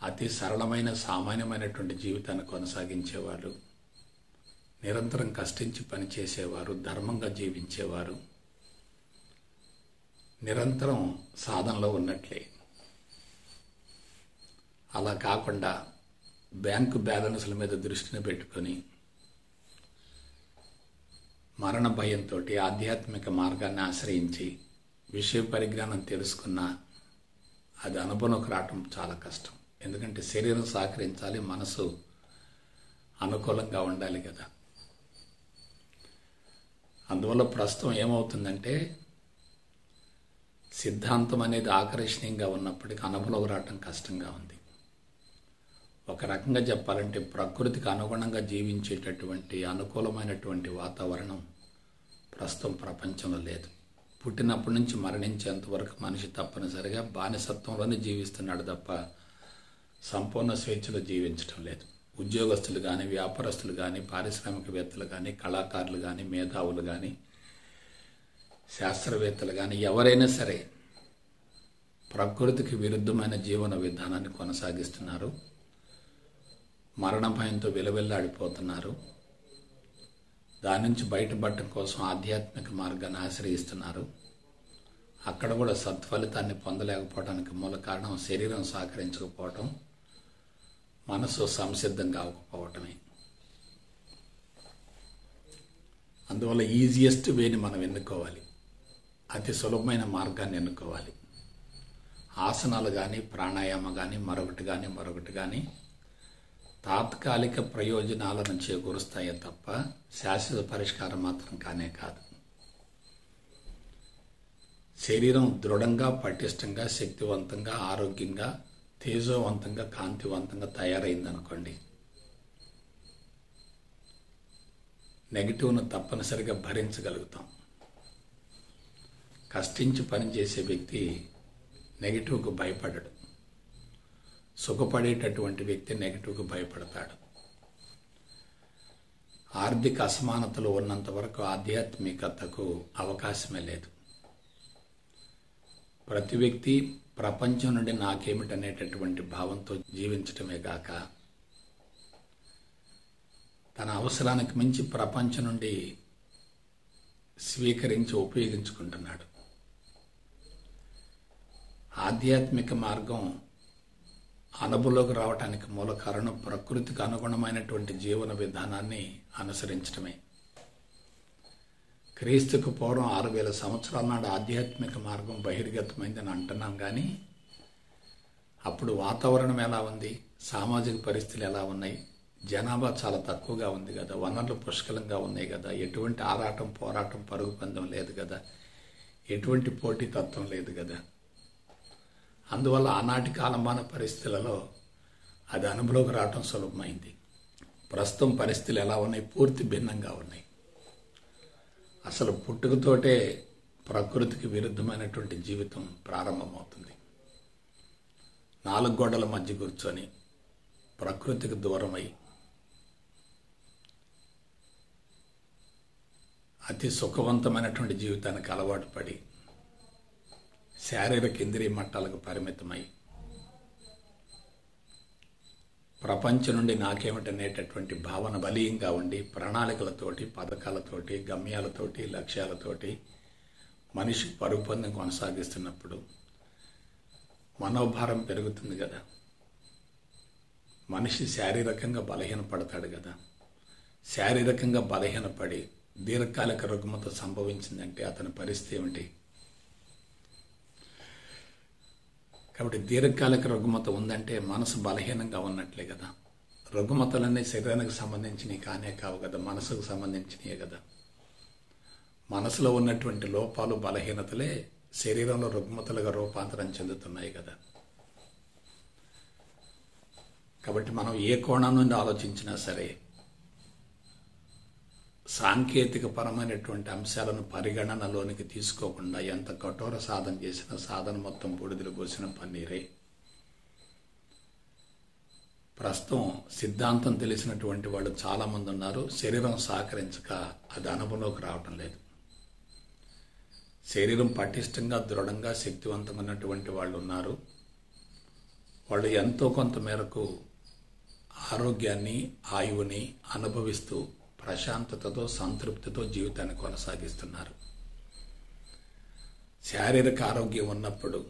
అతి సరళమైన సామాన్యమైనటువంటి జీవితాన్ని కొనసాగించేవారు, నిరంతరం కష్టించి పనిచేసేవారు, ధర్మంగా జీవించేవారు నిరంతరం సాధనలో ఉన్నట్లే. అలా కాకుండా బ్యాంకు బ్యాలెన్స్ల మీద దృష్టిని పెట్టుకొని మరణ భయంతో ఆధ్యాత్మిక మార్గాన్ని ఆశ్రయించి విషయ పరిజ్ఞానం తెలుసుకున్నా అది అనుభవంలోకి రావటం చాలా కష్టం. ఎందుకంటే శరీరం సహకరించాలి, మనసు అనుకూలంగా ఉండాలి కదా. అందువల్ల ప్రస్తుతం ఏమవుతుందంటే సిద్ధాంతం అనేది ఆకర్షణీయంగా ఉన్నప్పటికీ అనుభవంలోకి రావటం కష్టంగా ఉంది. ఒక రకంగా చెప్పాలంటే ప్రకృతికి అనుగుణంగా జీవించేటటువంటి అనుకూలమైనటువంటి వాతావరణం ప్రస్తుతం ప్రపంచంలో లేదు. పుట్టినప్పటి నుంచి మరణించేంత వరకు మనిషి తప్పనిసరిగా బానిసత్వంలోనే జీవిస్తున్నాడు తప్ప సంపూర్ణ స్వేచ్ఛలో జీవించడం లేదు. ఉద్యోగస్తులు కానీ, వ్యాపారస్తులు కానీ, పారిశ్రామికవేత్తలు కానీ, కళాకారులు కానీ, మేధావులు కానీ, శాస్త్రవేత్తలు కానీ ఎవరైనా సరే ప్రకృతికి విరుద్ధమైన జీవన విధానాన్ని కొనసాగిస్తున్నారు. మరణ భయంతో విలవిల్లాడిపోతున్నారు. దాని నుంచి బయటపడటం కోసం ఆధ్యాత్మిక మార్గాన్ని ఆశ్రయిస్తున్నారు. అక్కడ కూడా సత్ఫలితాన్ని పొందలేకపోవడానికి మూల కారణం శరీరం సహకరించకపోవటం, మనసు సంసిద్ధం కాకపోవటమే. అందువల్ల ఈజియెస్ట్ వేని మనం ఎన్నుకోవాలి, అతి సులభమైన మార్గాన్ని ఎన్నుకోవాలి. ఆసనాలు కానీ, ప్రాణాయామ కానీ, మరొకటి కానీ తాత్కాలిక ప్రయోజనాలను చేకూరుస్తాయే తప్ప శాశ్వత పరిష్కారం మాత్రం కానే కాదు. శరీరం దృఢంగా, పటిష్టంగా, శక్తివంతంగా, ఆరోగ్యంగా, తేజోవంతంగా, కాంతివంతంగా తయారైందనుకోండి, నెగిటివ్ను తప్పనిసరిగా భరించగలుగుతాం. కష్టించి పనిచేసే వ్యక్తి నెగిటివ్కు భయపడడు. సుఖపడేటటువంటి వ్యక్తి నెగిటివ్కు భయపడతాడు. ఆర్థిక అసమానతలు ఉన్నంత వరకు ఆధ్యాత్మికతకు అవకాశమే లేదు. ప్రతి వ్యక్తి ప్రపంచం నుండి నాకేమిటనేటటువంటి భావంతో జీవించటమే గాక తన అవసరానికి మించి ప్రపంచం నుండి స్వీకరించి ఉపయోగించుకుంటున్నాడు. ఆధ్యాత్మిక మార్గం అనుభవంలోకి రావటానికి మూల కారణం ప్రకృతికి అనుగుణమైనటువంటి జీవన విధానాన్ని అనుసరించడమే. క్రీస్తుకు పూర్వం 6000 సంవత్సరాల నాడు ఆధ్యాత్మిక మార్గం బహిర్గతమైందని అంటున్నాం, కానీ అప్పుడు వాతావరణం ఎలా ఉంది, సామాజిక పరిస్థితులు ఎలా ఉన్నాయి, జనాభా చాలా తక్కువగా ఉంది కదా, వనరులు పుష్కలంగా ఉన్నాయి కదా, ఎటువంటి ఆరాటం పోరాటం పరుగు పందెం లేదు కదా, ఎటువంటి పోటీతత్వం లేదు కదా. అందువల్ల ఆనాటి కాలమాన పరిస్థితులలో అది అనుభవంలోకి రావటం సులభమైంది. ప్రస్తుతం పరిస్థితులు ఎలా ఉన్నాయి, పూర్తి భిన్నంగా ఉన్నాయి. అసలు పుట్టుకతోటే ప్రకృతికి విరుద్ధమైనటువంటి జీవితం ప్రారంభమవుతుంది. 4 గోడల మధ్య కూర్చొని ప్రకృతికి దూరమై అతి సుఖవంతమైనటువంటి జీవితానికి అలవాటు పడి శారీరక ఇంద్రియ మట్టాలకు పరిమితమై ప్రపంచం నుండి నాకేమిటనేటటువంటి భావన బలీయంగా ఉండి ప్రణాళికలతోటి, పథకాలతోటి, గమ్యాలతోటి, లక్ష్యాలతోటి మనిషి పరుగు పందెం కొనసాగిస్తున్నప్పుడు మనోభారం పెరుగుతుంది కదా, మనిషి శారీరకంగా బలహీనపడతాడు కదా. శారీరకంగా బలహీనపడి దీర్ఘకాలిక రుగ్మత సంభవించిందంటే అతని పరిస్థితి ఏమిటి? కాబట్టి దీర్ఘకాలిక రుగ్మత ఉందంటే మనసు బలహీనంగా ఉన్నట్లే కదా. రుగ్మతలన్నీ శరీరానికి సంబంధించినవి కానే కావు కదా, మనసుకు సంబంధించినవే కదా. మనసులో ఉన్నటువంటి లోపాలు, బలహీనతలే శరీరంలో రుగ్మతలుగా రూపాంతరం చెందుతున్నాయి కదా. కాబట్టి మనం ఏ కోణం నుండి ఆలోచించినా సరే సాంకేతిక పరమైనటువంటి అంశాలను పరిగణనలోనికి తీసుకోకుండా ఎంత కఠోర సాధన చేసినా సాధన మొత్తం బూడిదలు పోసిన పన్నీరే. ప్రస్తుతం సిద్ధాంతం తెలిసినటువంటి వాళ్ళు చాలామంది ఉన్నారు, శరీరం సహకరించక అది అనుభవంలోకి రావటం లేదు. శరీరం పటిష్టంగా, దృఢంగా, శక్తివంతమైనటువంటి వాళ్ళు ఉన్నారు. వాళ్ళు ఎంతో కొంత మేరకు ఆరోగ్యాన్ని, ఆయువుని అనుభవిస్తూ ప్రశాంతతతో, సంతృప్తితో జీవితాన్ని కొనసాగిస్తున్నారు. శారీరక ఆరోగ్యం ఉన్నప్పుడు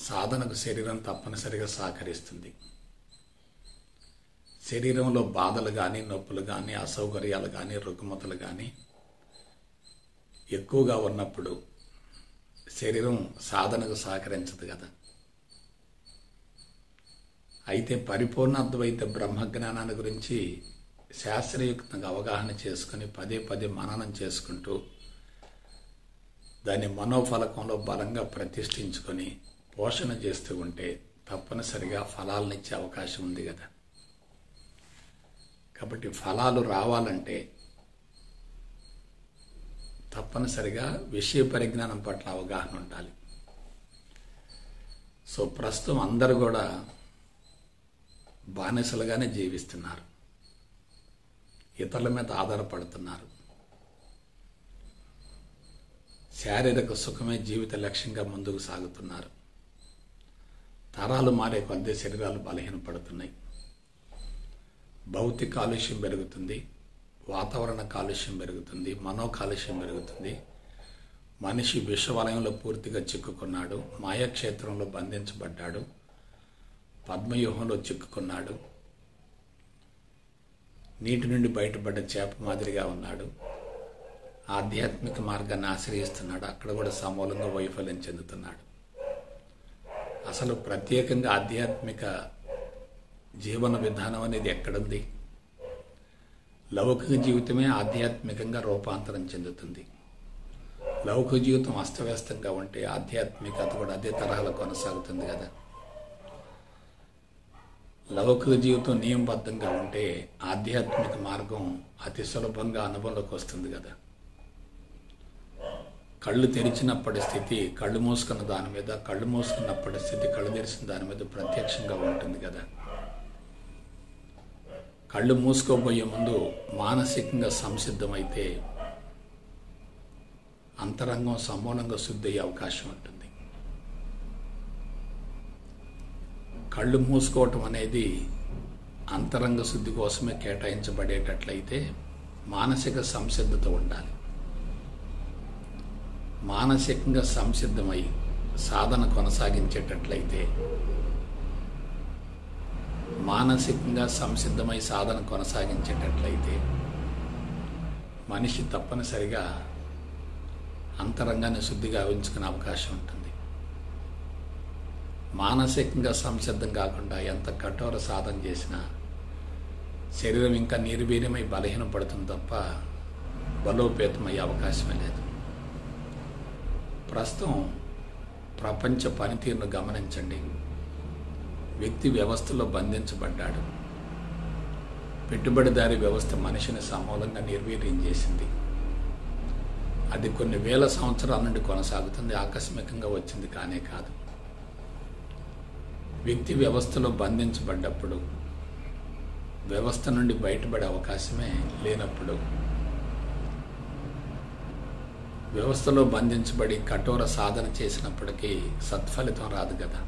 సాధనకు శరీరం తప్పనిసరిగా సహకరిస్తుంది. శరీరంలో బాధలు కానీ, నొప్పులు కానీ, అసౌకర్యాలు కానీ, రుగ్మతలు కానీ ఎక్కువగా ఉన్నప్పుడు శరీరం సాధనకు సహకరించదు కదా. అయితే పరిపూర్ణ అద్వైత బ్రహ్మజ్ఞానాన్ని గురించి శాస్త్రయుక్తంగా అవగాహన చేసుకుని పదే పదే మననం చేసుకుంటూ దాన్ని మనోఫలకంలో బలంగా ప్రతిష్ఠించుకొని పోషణ చేస్తూ ఉంటే తప్పనిసరిగా ఫలాలను ఇచ్చే అవకాశం ఉంది కదా. కాబట్టి ఫలాలు రావాలంటే తప్పనిసరిగా విషయ పరిజ్ఞానం పట్ల అవగాహన ఉండాలి. సో ప్రస్తుతం అందరూ కూడా బానిసలుగానే జీవిస్తున్నారు, ఇతరుల మీద ఆధారపడుతున్నారు. శారీరక సుఖమే జీవిత లక్ష్యంగా ముందుకు సాగుతున్నారు. తరాలు మారే కొద్ది శరీరాలు బలహీనపడుతున్నాయి. భౌతిక కాలుష్యం పెరుగుతుంది, వాతావరణ కాలుష్యం పెరుగుతుంది, మనో కాలుష్యం పెరుగుతుంది. మనిషి విషవలయంలో పూర్తిగా చిక్కుకున్నాడు, మాయాక్షేత్రంలో బంధించబడ్డాడు, పద్మవ్యూహంలో చిక్కుకున్నాడు, నీటి నుండి బయటపడ్డ చేప మాదిరిగా ఉన్నాడు. ఆధ్యాత్మిక మార్గాన్ని ఆశ్రయిస్తున్నాడు, అక్కడ కూడా సమూలంగా వైఫల్యం చెందుతున్నాడు. అసలు ప్రత్యేకంగా ఆధ్యాత్మిక జీవన విధానం అనేది ఎక్కడుంది? లౌకిక జీవితమే ఆధ్యాత్మికంగా రూపాంతరం చెందుతుంది. లౌకిక జీవితం అస్తవ్యస్తంగా ఉంటే ఆధ్యాత్మికత కూడా అదే తరహాలో కొనసాగుతుంది కదా. లౌకిక జీవితం నియమబద్ధంగా ఉంటే ఆధ్యాత్మిక మార్గం అతి సులభంగా అనుభవంలోకి వస్తుంది కదా. కళ్ళు తెరిచినప్పటి స్థితి కళ్ళు మూసుకున్న దాని మీద, కళ్ళు మూసుకున్నప్పటి స్థితి కళ్ళు తెరిచిన దాని మీద ప్రత్యక్షంగా ఉంటుంది కదా. కళ్ళు మూసుకోబోయే ముందు మానసికంగా సంసిద్ధమైతే అంతరంగం సమూలంగా శుద్ధి అయ్యే అవకాశం ఉంటుంది. కళ్ళు మూసుకోవటం అనేది అంతరంగ శుద్ధి కోసమే కేటాయించబడేటట్లయితే మానసిక సంసిద్ధత ఉండాలి. మానసికంగా సంసిద్ధమై సాధన కొనసాగించేటట్లయితే మనిషి తప్పనిసరిగా అంతరంగాన్ని శుద్ధిగా ఉంచుకునే అవకాశం ఉంటుంది. మానసికంగా సంసిద్ధం కాకుండా ఎంత కఠోర సాధన చేసినా శరీరం ఇంకా నిర్వీర్యమై బలహీనపడుతుంది తప్ప బలోపేతమయ్యే అవకాశమే లేదు. ప్రస్తుతం ప్రపంచ పనితీరును గమనించండి. వ్యక్తి వ్యవస్థలో బంధించబడ్డాడు. పెట్టుబడిదారీ వ్యవస్థ మనిషిని సమూలంగా నిర్వీర్యం చేసింది. అది కొన్ని వేల సంవత్సరాల నుండి కొనసాగుతుంది. ఆకస్మికంగా వచ్చింది కానే కాదు. వ్యక్తి వ్యవస్థలో బంధించబడ్డప్పుడు, వ్యవస్థ నుండి బయటపడే అవకాశమే లేనప్పుడు, వ్యవస్థలో బంధించబడి కఠోర సాధన చేసినప్పటికీ సత్ఫలితం రాదు కదా.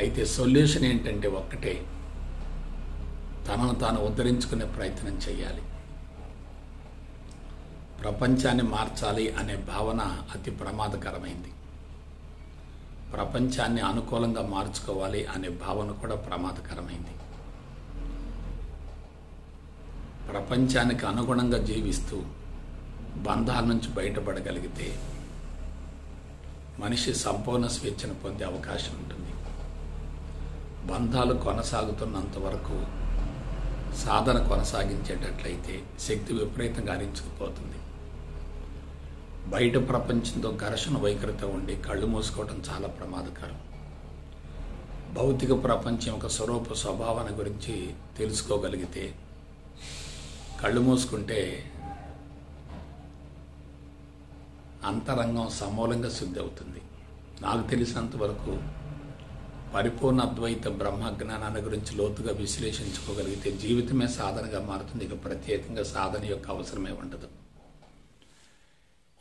అయితే సొల్యూషన్ ఏంటంటే ఒక్కటే, తనను తాను ఉద్ధరించుకునే ప్రయత్నం చేయాలి. ప్రపంచాన్ని మార్చాలి అనే భావన అతి ప్రమాదకరమైంది. ప్రపంచాన్ని అనుకూలంగా మార్చుకోవాలి అనే భావన కూడా ప్రమాదకరమైంది. ప్రపంచానికి అనుగుణంగా జీవిస్తూ బంధాల నుంచి బయటపడగలిగితే మనిషి సంపూర్ణ స్వేచ్ఛను పొందే అవకాశం ఉంటుంది. బంధాలు కొనసాగుతున్నంత వరకు సాధన కొనసాగించేటట్లయితే శక్తి విపరీతంగా హరించుకుపోతుంది. బయట ప్రపంచంతో ఘర్షణ వైఖరితో ఉండి కళ్ళు మూసుకోవడం చాలా ప్రమాదకరం. భౌతిక ప్రపంచం యొక్క స్వరూప స్వభావాన్ని గురించి తెలుసుకోగలిగితే, కళ్ళు మూసుకుంటే అంతరంగం సమూలంగా శుద్ధి అవుతుంది. నాకు తెలిసినంత వరకు పరిపూర్ణ అద్వైత బ్రహ్మజ్ఞానాన్ని గురించి లోతుగా విశ్లేషించుకోగలిగితే జీవితమే సాధనగా మారుతుంది. ఇక ప్రత్యేకంగా సాధన యొక్క అవసరమే ఉండదు.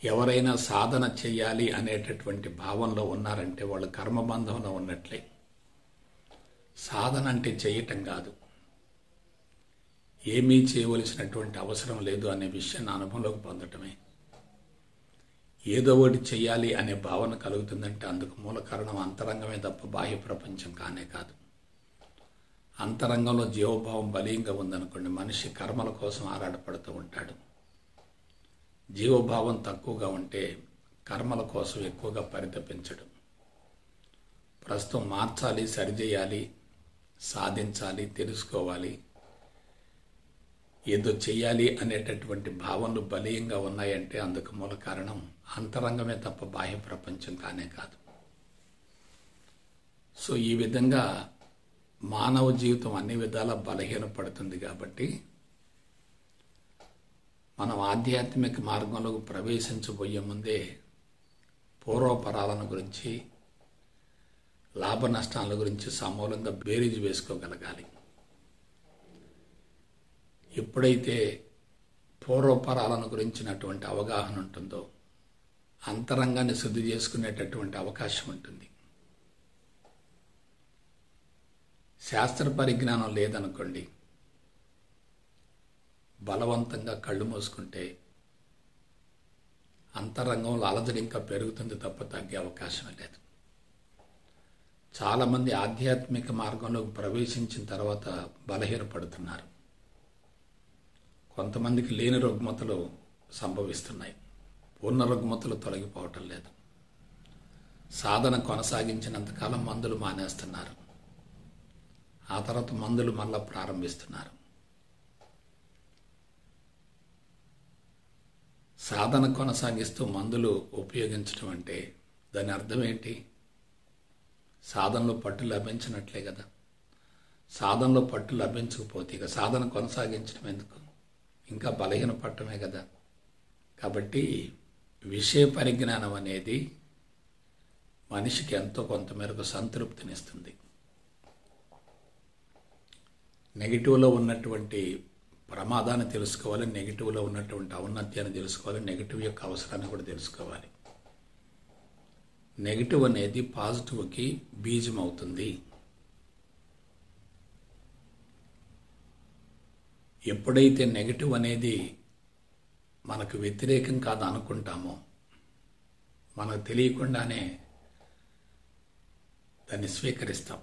ఎవరైనా సాధన చేయాలి అనేటటువంటి భావంలో ఉన్నారంటే వాళ్ళు కర్మబంధంలో ఉన్నట్లే. సాధన అంటే చేయటం కాదు, ఏమీ చేయవలసినటువంటి అవసరం లేదు అనే విషయాన్ని అనుభవంలోకి పొందటమే. ఏదో ఒకటి చెయ్యాలి అనే భావన కలుగుతుందంటే అందుకు మూల కారణం అంతరంగమే తప్ప బాహ్య ప్రపంచం కానే కాదు. అంతరంగంలో జీవభావం బలీయంగా ఉందనుకోండి, మనిషి కర్మల కోసం ఆరాటపడుతూ ఉంటాడు. జీవభావం తక్కువగా ఉంటే కర్మల కోసం ఎక్కువగా పరితపించడం. ప్రస్తుతం మార్చాలి, సరిచేయాలి, సాధించాలి, తెలుసుకోవాలి, ఏదో చెయ్యాలి అనేటటువంటి భావనలు బలీయంగా ఉన్నాయంటే అందుకు మూల కారణం అంతరంగమే తప్ప బాహ్య ప్రపంచం కానే కాదు. సో ఈ విధంగా మానవ జీవితం అన్ని విధాలా బలహీనపడుతుంది. కాబట్టి మనం ఆధ్యాత్మిక మార్గంలోకి ప్రవేశించబోయే ముందే పూర్వపరాలను గురించి, లాభ నష్టాల గురించి సమూలంగా బేరీజు వేసుకోగలగాలి. ఎప్పుడైతే పూర్వపరాలను గురించినటువంటి అవగాహన ఉంటుందో అంతరంగాన్ని శుద్ధి చేసుకునేటటువంటి అవకాశం ఉంటుంది. శాస్త్ర పరిజ్ఞానం లేదనుకోండి, బలవంతంగా కళ్ళు మూసుకుంటే అంతరంగంలో అలజడి ఇంకా పెరుగుతుంది తప్ప తగ్గే అవకాశం లేదు. చాలామంది ఆధ్యాత్మిక మార్గంలోకి ప్రవేశించిన తర్వాత బలహీనపడుతున్నారు. కొంతమందికి లేని రుగ్మతలు సంభవిస్తున్నాయి. పూర్ణ రుగ్మతలు తొలగిపోవటం లేదు. సాధన కొనసాగించినంతకాలం మందులు మానేస్తున్నారు. ఆ తర్వాత మందులు మళ్ళా ప్రారంభిస్తున్నారు. సాధన కొనసాగిస్తూ మందులు ఉపయోగించడం అంటే దాని అర్థం ఏంటి? సాధనలో పట్టు లభించినట్లే కదా. సాధనలో పట్టు లభించకపోతే ఇక సాధన కొనసాగించడం ఎందుకు? ఇంకా బలహీనపడటమే కదా. కాబట్టి విషయ పరిజ్ఞానం అనేది మనిషికి ఎంతో కొంతమేరకు సంతృప్తినిస్తుంది. నెగిటివ్లో ఉన్నటువంటి ప్రమాదాన్ని తెలుసుకోవాలి, నెగిటివ్లో ఉన్నటువంటి ఔన్నత్యాన్ని తెలుసుకోవాలి, నెగిటివ్ యొక్క అవసరాన్ని కూడా తెలుసుకోవాలి. నెగిటివ్ అనేది పాజిటివ్కి బీజం అవుతుంది. ఎప్పుడైతే నెగిటివ్ అనేది మనకు వ్యతిరేకం కాదు అనుకుంటామో మనకు తెలియకుండానే దాన్ని స్వీకరిస్తాం.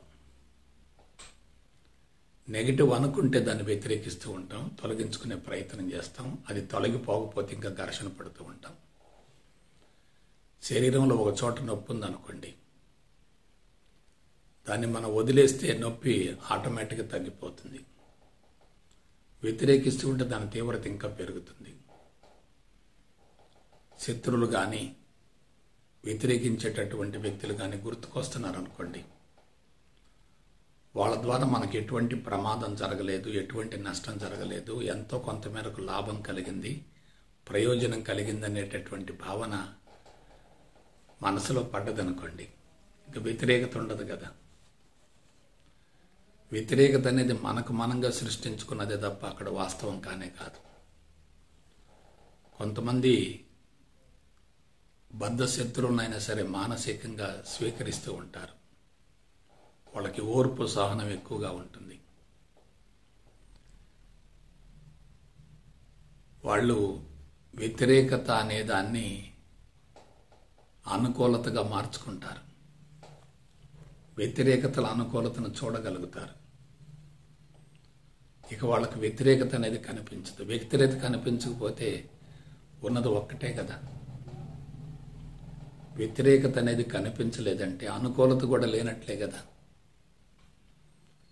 నెగిటివ్ అనుకుంటే దాన్ని వ్యతిరేకిస్తూ ఉంటాం, తొలగించుకునే ప్రయత్నం చేస్తాం. అది తొలగిపోకపోతే ఇంకా ఘర్షణ పడుతూ ఉంటాం. శరీరంలో ఒక చోట నొప్పి ఉందనుకోండి, దాన్ని మనం వదిలేస్తే నొప్పి ఆటోమేటిక్గా తగ్గిపోతుంది. వ్యతిరేకిస్తూ ఉంటే దాని తీవ్రత ఇంకా పెరుగుతుంది. శత్రువులు కానీ వ్యతిరేకించేటటువంటి వ్యక్తులు కానీ గుర్తుకొస్తున్నారు అనుకోండి, వాళ్ళ ద్వారా మనకు ఎటువంటి ప్రమాదం జరగలేదు, ఎటువంటి నష్టం జరగలేదు, ఎంతో కొంతమేరకు లాభం కలిగింది, ప్రయోజనం కలిగింది అనేటటువంటి భావన మనసులో పడ్డదనుకోండి, ఇంకా వ్యతిరేకత ఉండదు కదా. వ్యతిరేకత అనేది మనకు మనంగా సృష్టించుకున్నదే తప్ప అక్కడ వాస్తవం కానే కాదు. కొంతమంది బద్ధ శత్రువులైనా సరే మానసికంగా స్వీకరిస్తూ ఉంటారు. వాళ్ళకి ఓర్పు సహనం ఎక్కువగా ఉంటుంది. వాళ్ళు వ్యతిరేకత అనే దాన్ని అనుకూలతగా మార్చుకుంటారు. వ్యతిరేకతల అనుకూలతను చూడగలుగుతారు. ఇక వాళ్ళకి వ్యతిరేకత అనేది కనిపించదు. వ్యతిరేకత కనిపించకపోతే ఉన్నది ఒక్కటే కదా. వ్యతిరేకత అనేది కనిపించలేదంటే అనుకూలత కూడా లేనట్లే కదా.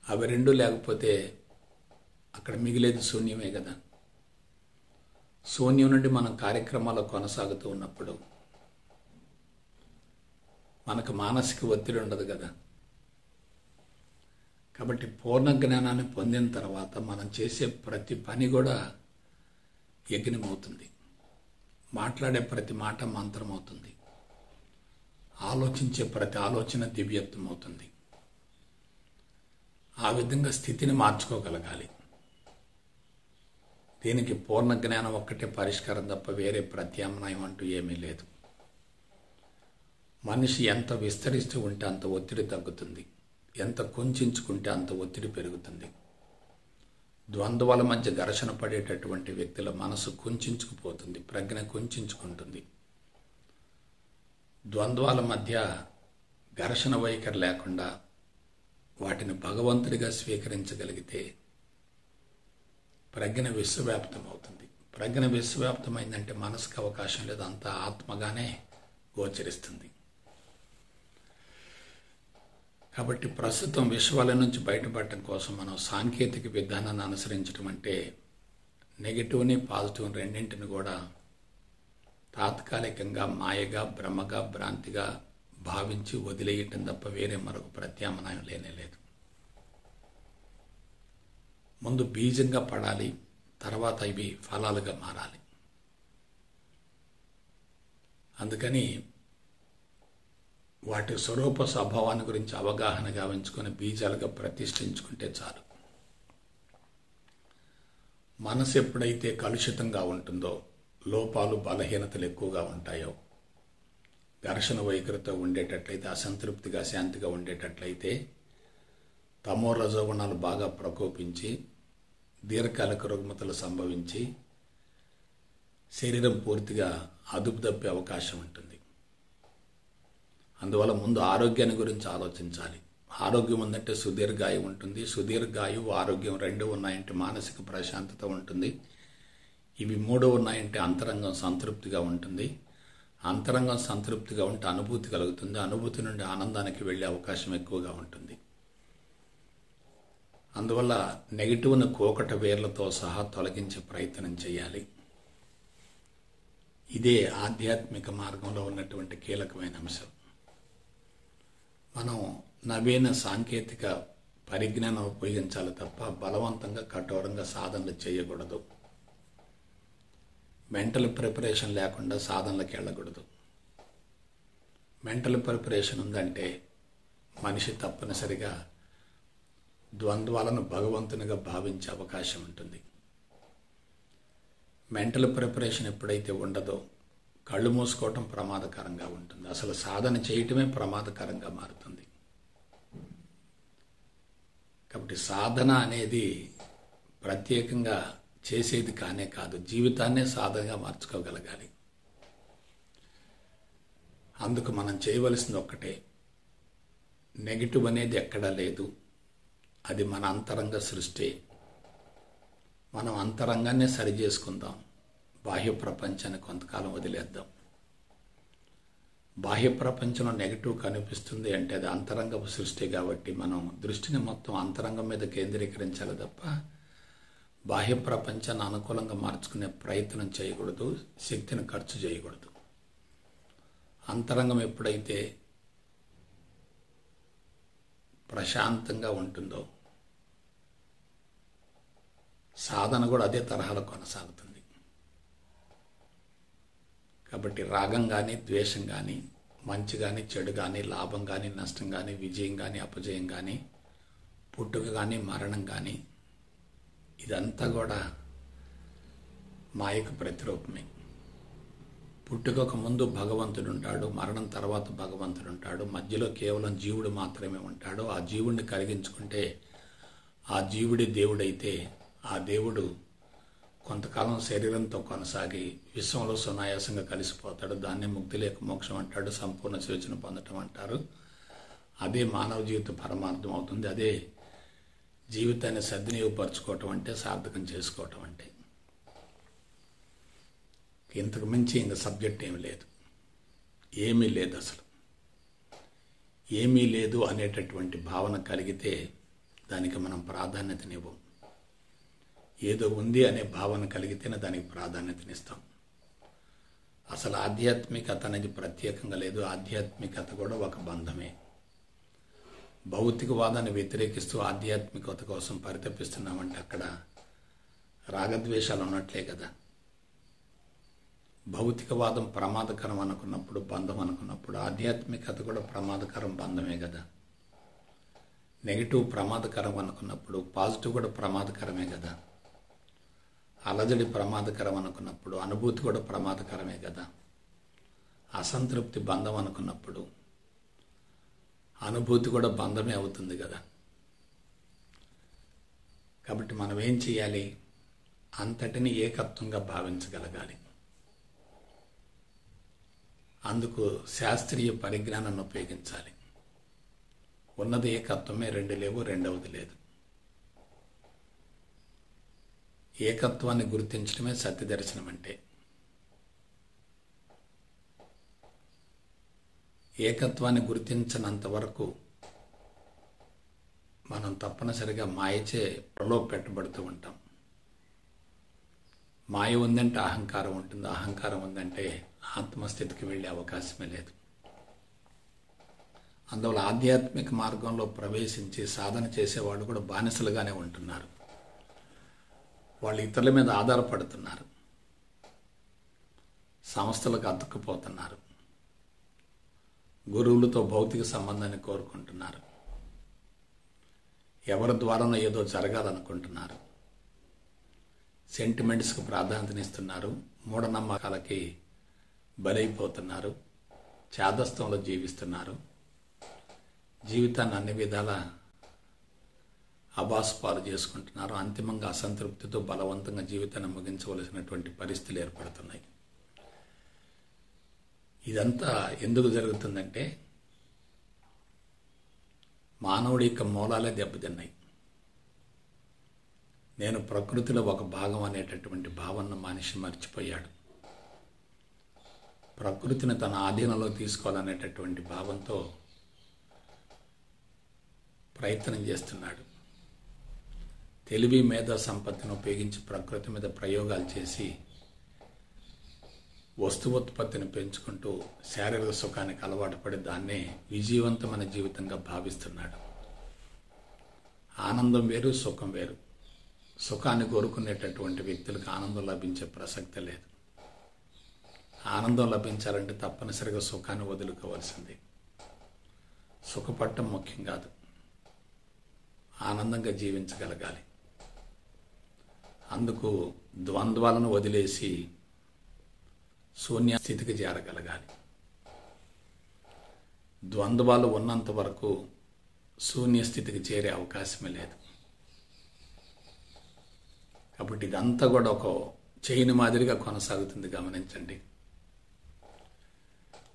అవి రెండు లేకపోతే అక్కడ మిగిలేది శూన్యమే కదా. శూన్యం నుండి మనం కార్యక్రమాలు కొనసాగుతూ ఉన్నప్పుడు మనకు మానసిక ఒత్తిడి ఉండదు కదా. కాబట్టి పూర్ణ జ్ఞానాన్ని పొందిన తర్వాత మనం చేసే ప్రతి పని కూడా యజ్ఞమవుతుంది. మాట్లాడే ప్రతి మాట మంత్రమవుతుంది. ఆలోచించే ప్రతి ఆలోచన దివ్యత్వం అవుతుంది. ఆ విధంగా స్థితిని మార్చుకోగలగాలి. దీనికి పూర్ణ జ్ఞానం ఒక్కటే పరిష్కారం తప్ప వేరే ప్రత్యామ్నాయం అంటూ ఏమీ లేదు. మనిషి ఎంత విస్తరిస్తూ ఉంటే అంత ఒత్తిడి తగ్గుతుంది, ఎంత కుంచుకుంటే అంత ఒత్తిడి పెరుగుతుంది. ద్వంద్వాల మధ్య ఘర్షణ పడేటటువంటి వ్యక్తుల మనసు కుంచుకుపోతుంది, ప్రజ్ఞ కుంచుకుంటుంది. ద్వంద్వాల మధ్య ఘర్షణ వైఖరి లేకుండా వాటిని భగవంతుడిగా స్వీకరించగలిగితే ప్రజ్ఞ విశ్వవ్యాప్తం అవుతుంది. ప్రజ్ఞ విశ్వవ్యాప్తమైందంటే మనసుకు అవకాశం లేదు, అంతా ఆత్మగానే గోచరిస్తుంది. కాబట్టి ప్రస్తుతం విశ్వాల నుంచి బయటపడటం కోసం మనం సాంకేతిక విధానాన్ని అనుసరించడం అంటే నెగిటివ్ని పాజిటివ్ని రెండింటిని కూడా తాత్కాలికంగా మాయగా, భ్రమగా, భ్రాంతిగా భావించి వదిలేయటం తప్ప వేరే మరొక ప్రత్యామ్నాయం లేనేలేదు. ముందు బీజంగా పడాలి, తర్వాత ఇవి ఫలాలుగా మారాలి. అందుకని వాటి స్వరూప స్వభావాన్ని గురించి అవగాహన గావించుకొని బీజాలుగా ప్రతిష్ఠించుకుంటే చాలు. మనసు ఎప్పుడైతే కలుషితంగా ఉంటుందో, లోపాలు బలహీనతలు ఎక్కువగా ఉంటాయో, ఘర్షణ వైఖరితో ఉండేటట్లయితే, అసంతృప్తిగా శాంతిగా ఉండేటట్లయితే తమో రజోగుణాలు బాగా ప్రకోపించి దీర్ఘకాలిక రుగ్మతలు సంభవించి శరీరం పూర్తిగా అదుపు తప్పే అవకాశం ఉంటుంది. అందువల్ల ముందు ఆరోగ్యాన్ని గురించి ఆలోచించాలి. ఆరోగ్యం ఉందంటే సుదీర్ఘాయువు ఉంటుంది. సుదీర్ఘాయువు, ఆరోగ్యం రెండు ఉన్నాయంటే మానసిక ప్రశాంతత ఉంటుంది. ఇవి మూడు ఉన్నాయంటే అంతరంగం సంతృప్తిగా ఉంటుంది. అంతరంగం సంతృప్తిగా ఉంటే అనుభూతి కలుగుతుంది. అనుభూతి నుండి ఆనందానికి వెళ్ళే అవకాశం ఎక్కువగా ఉంటుంది. అందువల్ల నెగిటివ్ను కోకట వేర్లతో సహా తొలగించే ప్రయత్నం చేయాలి. ఇదే ఆధ్యాత్మిక మార్గంలో ఉన్నటువంటి కీలకమైన అంశం. మనం నవీన సాంకేతిక పరిజ్ఞానం ఉపయోగించాలి తప్ప బలవంతంగా కఠోరంగా సాధనలు చేయకూడదు. మెంటల్ ప్రిపరేషన్ లేకుండా సాధనలకు వెళ్ళకూడదు. మెంటల్ ప్రిపరేషన్ ఉందంటే మనిషి తప్పనిసరిగా ద్వంద్వాలను భగవంతునిగా భావించే అవకాశం ఉంటుంది. మెంటల్ ప్రిపరేషన్ ఎప్పుడైతే ఉండదో కళ్ళు మూసుకోవటం ప్రమాదకరంగా ఉంటుంది. అసలు సాధన చేయటమే ప్రమాదకరంగా మారుతుంది. కాబట్టి సాధన అనేది ప్రత్యేకంగా చేసేది కానే కాదు, జీవితాన్నే సాధనగా మార్చుకోగలగాలి. అందుకు మనం చేయవలసింది ఒక్కటే, నెగిటివ్ అనేది ఎక్కడా లేదు, అది మన అంతరంగ సృష్టి. మనం అంతరంగాన్నే సరి చేసుకుందాం. బాహ్య ప్రపంచాన్ని కొంతకాలం వదిలేద్దాం. బాహ్య ప్రపంచంలో నెగిటివ్ కనిపిస్తుంది అంటే అది అంతరంగపు సృష్టి కాబట్టి మనం దృష్టిని మొత్తం అంతరంగం మీద కేంద్రీకరించాలి తప్ప బాహ్య ప్రపంచాన్ని అనుకూలంగా మార్చుకునే ప్రయత్నం చేయకూడదు, శక్తిని ఖర్చు చేయకూడదు. అంతరంగం ఎప్పుడైతే ప్రశాంతంగా ఉంటుందో సాధన కూడా అదే తరహాలో కొనసాగుతుంది. కాబట్టి రాగం కానీ, ద్వేషం కానీ, మంచి కానీ, చెడు కానీ, లాభం కానీ, నష్టం కానీ, విజయం కానీ, అపజయం కానీ, పుట్టుక కానీ, మరణం కానీ, ఇదంతా కూడా మాయకు ప్రతిరూపమే. పుట్టుకకు ముందు భగవంతుడు ఉంటాడు, మరణం తర్వాత భగవంతుడు ఉంటాడు, మధ్యలో కేవలం జీవుడు మాత్రమే ఉంటాడు. ఆ జీవుడిని కలిగించుకుంటే ఆ జీవుడి దేవుడైతే ఆ దేవుడు కొంతకాలం శరీరంతో కొనసాగి విశ్వంలో సునాయాసంగా కలిసిపోతాడు. దాన్నే ముక్తి లేక మోక్షం అంటాడు, సంపూర్ణ స్వేచ్ఛను పొందటం అంటారు. అదే మానవ జీవిత పరమార్థం అవుతుంది. అదే జీవితాన్ని సద్వినియోగపరచుకోవటం అంటే, సార్థకం చేసుకోవటం అంటే. ఇంతకు మించి ఇంక సబ్జెక్ట్ ఏమీ లేదు, ఏమీ లేదు. అసలు ఏమీ లేదు అనేటటువంటి భావన కలిగితే దానికి మనం ప్రాధాన్యతనివ్వం. ఏదో ఉంది అనే భావన కలిగితేనే దానికి ప్రాధాన్యతనిస్తాం. అసలు ఆధ్యాత్మికత అనేది ప్రత్యేకంగా లేదు. ఆధ్యాత్మికత కూడా ఒక బంధమే. భౌతికవాదాన్ని వ్యతిరేకిస్తూ ఆధ్యాత్మికత కోసం పరితపిస్తున్నామంటే అక్కడ రాగద్వేషాలు ఉన్నట్లే కదా. భౌతికవాదం ప్రమాదకరం అనుకున్నప్పుడు, బంధం అనుకున్నప్పుడు ఆధ్యాత్మికత కూడా ప్రమాదకరం, బంధమే కదా. నెగిటివ్ ప్రమాదకరం అనుకున్నప్పుడు పాజిటివ్ కూడా ప్రమాదకరమే కదా. అలజడి ప్రమాదకరం అనుకున్నప్పుడు అనుభూతి కూడా ప్రమాదకరమే కదా. అసంతృప్తి బంధం అనుకున్నప్పుడు అనుభూతి కూడా బంధమే అవుతుంది కదా. కాబట్టి మనం ఏం చేయాలి? అంతటిని ఏకత్వంగా భావించగలగాలి. అందుకు శాస్త్రీయ పరిజ్ఞానాన్ని ఉపయోగించాలి. ఉన్నది ఏకత్వమే, రెండు లేవు, రెండవది లేదు. ఏకత్వాన్ని గుర్తించడమే సత్యదర్శనం అంటే. ఏకత్వాన్ని గుర్తించనంత వరకు మనం తప్పనిసరిగా మాయచే ప్రలోభ పెట్టబడుతూ ఉంటాం. మాయ ఉందంటే అహంకారం ఉంటుంది, అహంకారం ఉందంటే ఆత్మస్థితికి వెళ్ళే అవకాశమే లేదు. అందువల్ల ఆధ్యాత్మిక మార్గంలో ప్రవేశించి సాధన చేసేవాళ్ళు కూడా బానిసలుగానే ఉంటున్నారు. వాళ్ళు ఇతరుల మీద ఆధారపడుతున్నారు, సంస్థలకు అతుక్కుపోతున్నారు, గురువులతో భౌతిక సంబంధాన్ని కోరుకుంటున్నారు, ఎవరి ద్వారానో ఏదో జరగాలనుకుంటున్నారు, సెంటిమెంట్స్కి ప్రాధాన్యతనిస్తున్నారు, మూఢనమ్మకాలకి బలైపోతున్నారు, చాదస్తంలో జీవిస్తున్నారు, జీవితాన్ని అన్ని విధాల అబాస్పాలు చేసుకుంటున్నారు. అంతిమంగా అసంతృప్తితో బలవంతంగా జీవితాన్ని ముగించవలసినటువంటి పరిస్థితులు ఏర్పడుతున్నాయి. ఇదంతా ఎందుకు జరుగుతుందంటే మానవుడి యొక్క మూలాలే దెబ్బతిన్నాయి. నేను ప్రకృతిలో ఒక భాగం అనేటటువంటి భావన మనిషి మర్చిపోయాడు. ప్రకృతిని తన ఆధీనంలో తీసుకోవాలనేటటువంటి భావంతో ప్రయత్నం చేస్తున్నాడు. తెలివి మేధా సంపత్తిని ఉపయోగించి ప్రకృతి మీద ప్రయోగాలు చేసి వస్తువుత్పత్తిని పెంచుకుంటూ శారీరక సుఖానికి అలవాటు పడి దాన్నే విజయవంతమైన జీవితంగా భావిస్తున్నాడు. ఆనందం వేరు, సుఖం వేరు. సుఖాన్ని కోరుకునేటటువంటి వ్యక్తులకు ఆనందం లభించే ప్రసక్తి లేదు. ఆనందం లభించాలంటే తప్పనిసరిగా సుఖాన్ని వదులుకోవాల్సింది. సుఖపట్టం ముఖ్యం కాదు, ఆనందంగా జీవించగలగాలి. అందుకు ద్వంద్వాలను వదిలేసి శూన్య స్థితికి చేరగలగాలి. ద్వంద్వాలు ఉన్నంత వరకు శూన్య స్థితికి చేరే అవకాశమే లేదు. కాబట్టి ఇదంతా కూడా ఒక చైన్ మాదిరిగా కొనసాగుతుంది. గమనించండి.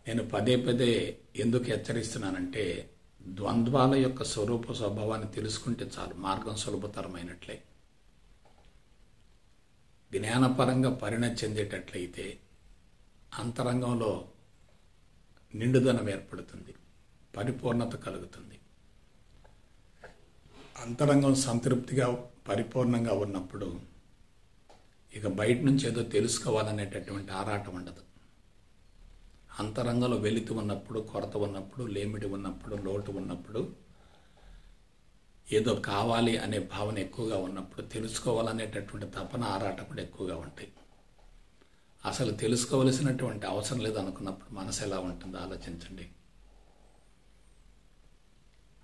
నేను పదే పదే ఎందుకు హెచ్చరిస్తున్నానంటే ద్వంద్వాల యొక్క స్వరూప స్వభావాన్ని తెలుసుకుంటే చాలు, మార్గం సులభతరమైనట్లే. జ్ఞానపరంగా పరిణతి చెందేటట్లయితే అంతరంగంలో నిండుదనం ఏర్పడుతుంది, పరిపూర్ణత కలుగుతుంది. అంతరంగం సంతృప్తిగా పరిపూర్ణంగా ఉన్నప్పుడు ఇక బయట నుంచి ఏదో తెలుసుకోవాలనేటటువంటి ఆరాటం ఉండదు. అంతరంగంలో వెలితి ఉన్నప్పుడు, కొరత ఉన్నప్పుడు, లేమిడి ఉన్నప్పుడు, లోటు ఉన్నప్పుడు, ఏదో కావాలి అనే భావన ఎక్కువగా ఉన్నప్పుడు తెలుసుకోవాలనేటటువంటి తపన, ఆరాటం కూడా ఎక్కువగా ఉంటాయి. అసలు తెలుసుకోవలసినటువంటి అవసరం లేదు అనుకున్నప్పుడు మనసు ఎలా ఉంటుందో ఆలోచించండి.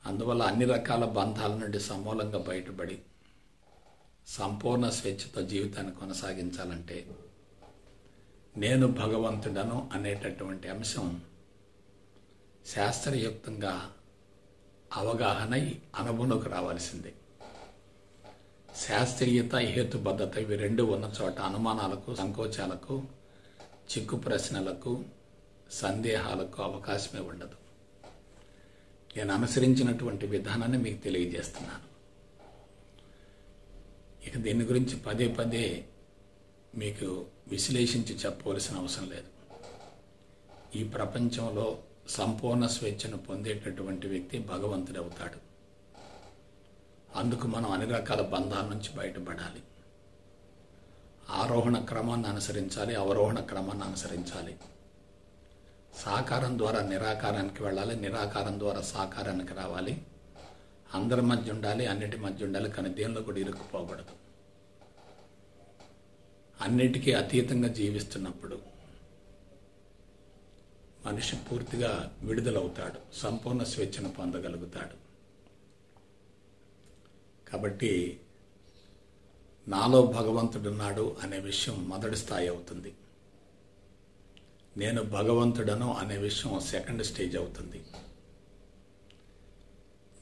అందువల్ల అన్ని రకాల బంధాల నుండి సమూలంగా బయటపడి సంపూర్ణ స్వేచ్ఛతో జీవితాన్ని కొనసాగించాలంటే నేను భగవంతుడను అనేటటువంటి అంశం శాస్త్రయుక్తంగా అవగాహనై అనుభవంలోకి రావాల్సిందే. శాస్త్రీయత, హేతుబద్ధత ఇవి రెండు ఉన్న చోట అనుమానాలకు, సంకోచాలకు, చిక్కు ప్రశ్నలకు, సందేహాలకు అవకాశమే ఉండదు. నేను అనుసరించినటువంటి విధానాన్ని మీకు తెలియజేస్తున్నాను. ఇక దీని గురించి పదే పదే మీకు విశ్లేషించి చెప్పవలసిన అవసరం లేదు. ఈ ప్రపంచంలో సంపూర్ణ స్వేచ్ఛను పొందేటటువంటి వ్యక్తి భగవంతుడవుతాడు. అందుకు మనం అన్ని రకాల బంధాల నుంచి బయటపడాలి. ఆరోహణ క్రమాన్ని అనుసరించాలి, అవరోహణ క్రమాన్ని అనుసరించాలి. సాకారం ద్వారా నిరాకారానికి వెళ్ళాలి, నిరాకారం ద్వారా సాకారానికి రావాలి. అందరి మధ్య ఉండాలి, అన్నిటి మధ్య ఉండాలి, కానీ దేనిలో కూడా ఇరుక్కుపోకూడదు. అన్నిటికీ అతీతంగా జీవిస్తున్నప్పుడు మనిషి పూర్తిగా విడుదలవుతాడు, సంపూర్ణ స్వేచ్ఛను పొందగలుగుతాడు. కాబట్టి నాలో భగవంతుడున్నాడు అనే విషయం మొదటి స్థాయి అవుతుంది. నేను భగవంతుడను అనే విషయం సెకండ్ స్టేజ్ అవుతుంది.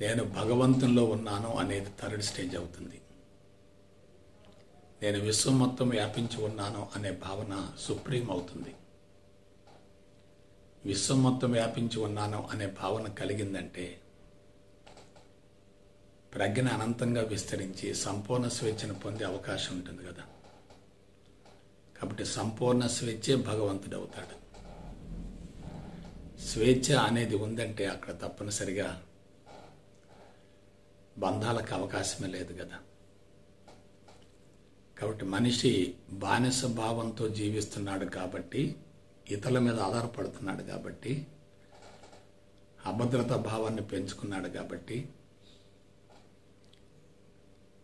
నేను భగవంతునిలో ఉన్నాను అనేది థర్డ్ స్టేజ్ అవుతుంది. నేను విశ్వం మొత్తం వ్యాపించి ఉన్నాను అనే భావన సుప్రీం అవుతుంది. విశ్వం మొత్తం వ్యాపించి ఉన్నాను అనే భావన కలిగిందంటే ప్రజ్ఞ అనంతంగా విస్తరించి సంపూర్ణ స్వేచ్ఛను పొందే అవకాశం ఉంటుంది కదా. కాబట్టి సంపూర్ణ స్వేచ్ఛే భగవంతుడు అవుతాడు. స్వేచ్ఛ అనేది ఉందంటే అక్కడ తప్పనిసరిగా బంధాలకు అవకాశమే లేదు కదా. కాబట్టి మనిషి బానిస భావంతో జీవిస్తున్నాడు కాబట్టి, ఇతరుల మీద ఆధారపడుతున్నాడు కాబట్టి, అభద్రతా భావాన్ని పెంచుకున్నాడు కాబట్టి,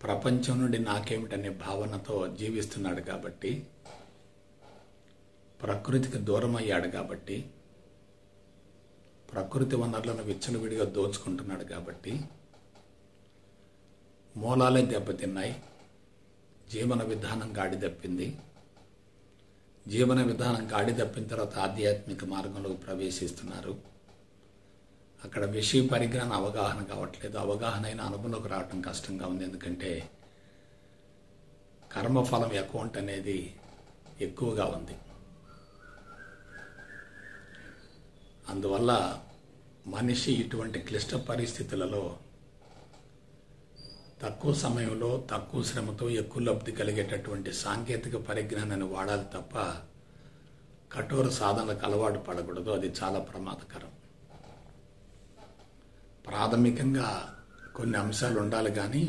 ప్రపంచం నుండి నాకేమిటనే భావనతో జీవిస్తున్నాడు కాబట్టి, ప్రకృతికి దూరం అయ్యాడు కాబట్టి, ప్రకృతి వనరులను విచ్చలవిడిగా దోచుకుంటున్నాడు కాబట్టి మూలాలే దెబ్బతిన్నాయి. జీవన విధానం గాడి తప్పింది. జీవన విధానం గాడి తప్పిన తర్వాత ఆధ్యాత్మిక మార్గంలోకి ప్రవేశిస్తున్నారు. అక్కడ విషయ పరిజ్ఞానం అవగాహన కావట్లేదు. అవగాహన అయిన అనుభవంలోకి రావటం కష్టంగా ఉంది. ఎందుకంటే కర్మఫలం అకౌంట్ అనేది ఎక్కువగా ఉంది. అందువల్ల మనిషి ఇటువంటి క్లిష్ట పరిస్థితులలో తక్కువ సమయంలో, తక్కువ శ్రమతో ఎక్కువ లబ్ధి కలిగేటటువంటి సాంకేతిక పరిజ్ఞానాన్ని వాడాలి తప్ప కఠోర సాధనలకు అలవాటు పడకూడదు. అది చాలా ప్రమాదకరం. ప్రాథమికంగా కొన్ని అంశాలు ఉండాలి, కానీ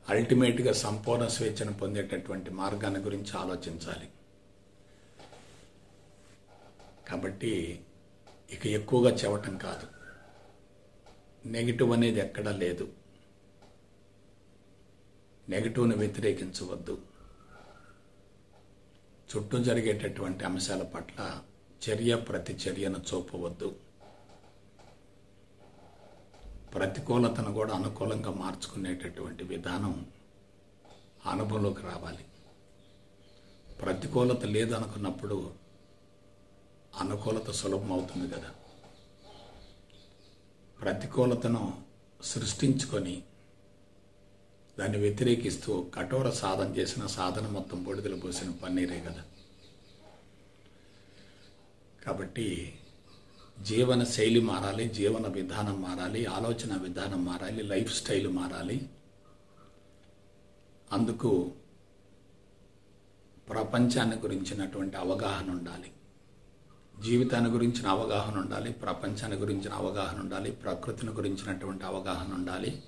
అల్టిమేట్గా సంపూర్ణ స్వేచ్ఛను పొందేటటువంటి మార్గాన్ని గురించి ఆలోచించాలి. కాబట్టి ఇక ఎక్కువగా చెవటం కాదు. నెగిటివ్ అనేది ఎక్కడా లేదు. నెగిటివ్ను వ్యతిరేకించవద్దు. చుట్టూ జరిగేటటువంటి అంశాల పట్ల చర్య ప్రతిచర్యను చూపవద్దు. ప్రతికూలతను కూడా అనుకూలంగా మార్చుకునేటటువంటి విధానం అనుభవంలోకి రావాలి. ప్రతికూలత లేదనుకున్నప్పుడు అనుకూలత సులభం అవుతుంది కదా. ప్రతికూలతను సృష్టించుకొని దాన్ని వ్యతిరేకిస్తూ కఠోర సాధన చేసిన సాధన మొత్తం బూడిదలు పోసిన పన్నీరే కదా. కాబట్టి జీవన శైలి మారాలి, జీవన విధానం మారాలి, ఆలోచన విధానం మారాలి, లైఫ్ స్టైల్ మారాలి. అందుకు ప్రపంచాన్ని గురించినటువంటి అవగాహన ఉండాలి, జీవితాన్ని గురించిన అవగాహన ఉండాలి, ప్రపంచాన్ని గురించిన అవగాహన ఉండాలి, ప్రకృతిని గురించినటువంటి అవగాహన ఉండాలి.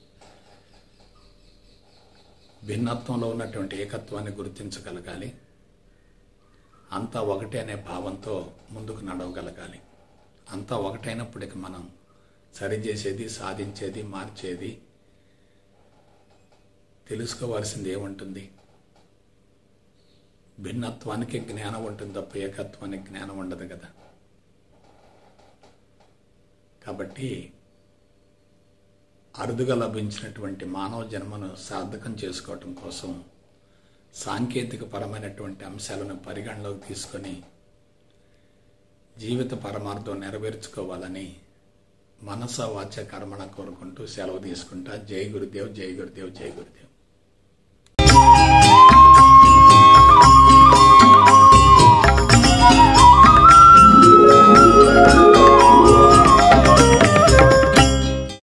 భిన్నత్వంలో ఉన్నటువంటి ఏకత్వాన్ని గుర్తించగలగాలి. అంతా ఒకటే అనే భావంతో ముందుకు నడవగలగాలి. అంతా ఒకటైనప్పటికీ మనం సరిచేసేది, సాధించేది, మార్చేది, తెలుసుకోవాల్సింది ఏముంటుంది? భిన్నత్వానికి జ్ఞానం ఉంటుంది తప్ప ఏకత్వానికి జ్ఞానం ఉండదు కదా. కాబట్టి అరుదుగా లభించినటువంటి మానవ జన్మను సార్థకం చేసుకోవటం కోసం సాంకేతిక పరమైనటువంటి అంశాలను పరిగణలోకి తీసుకొని జీవిత పరమార్థం నెరవేర్చుకోవాలని మనస వాచ కర్మణ కోరుకుంటూ సెలవు తీసుకుంటా. జై గురుదేవ్, జై గురుదేవ్, జై గురుదేవ్.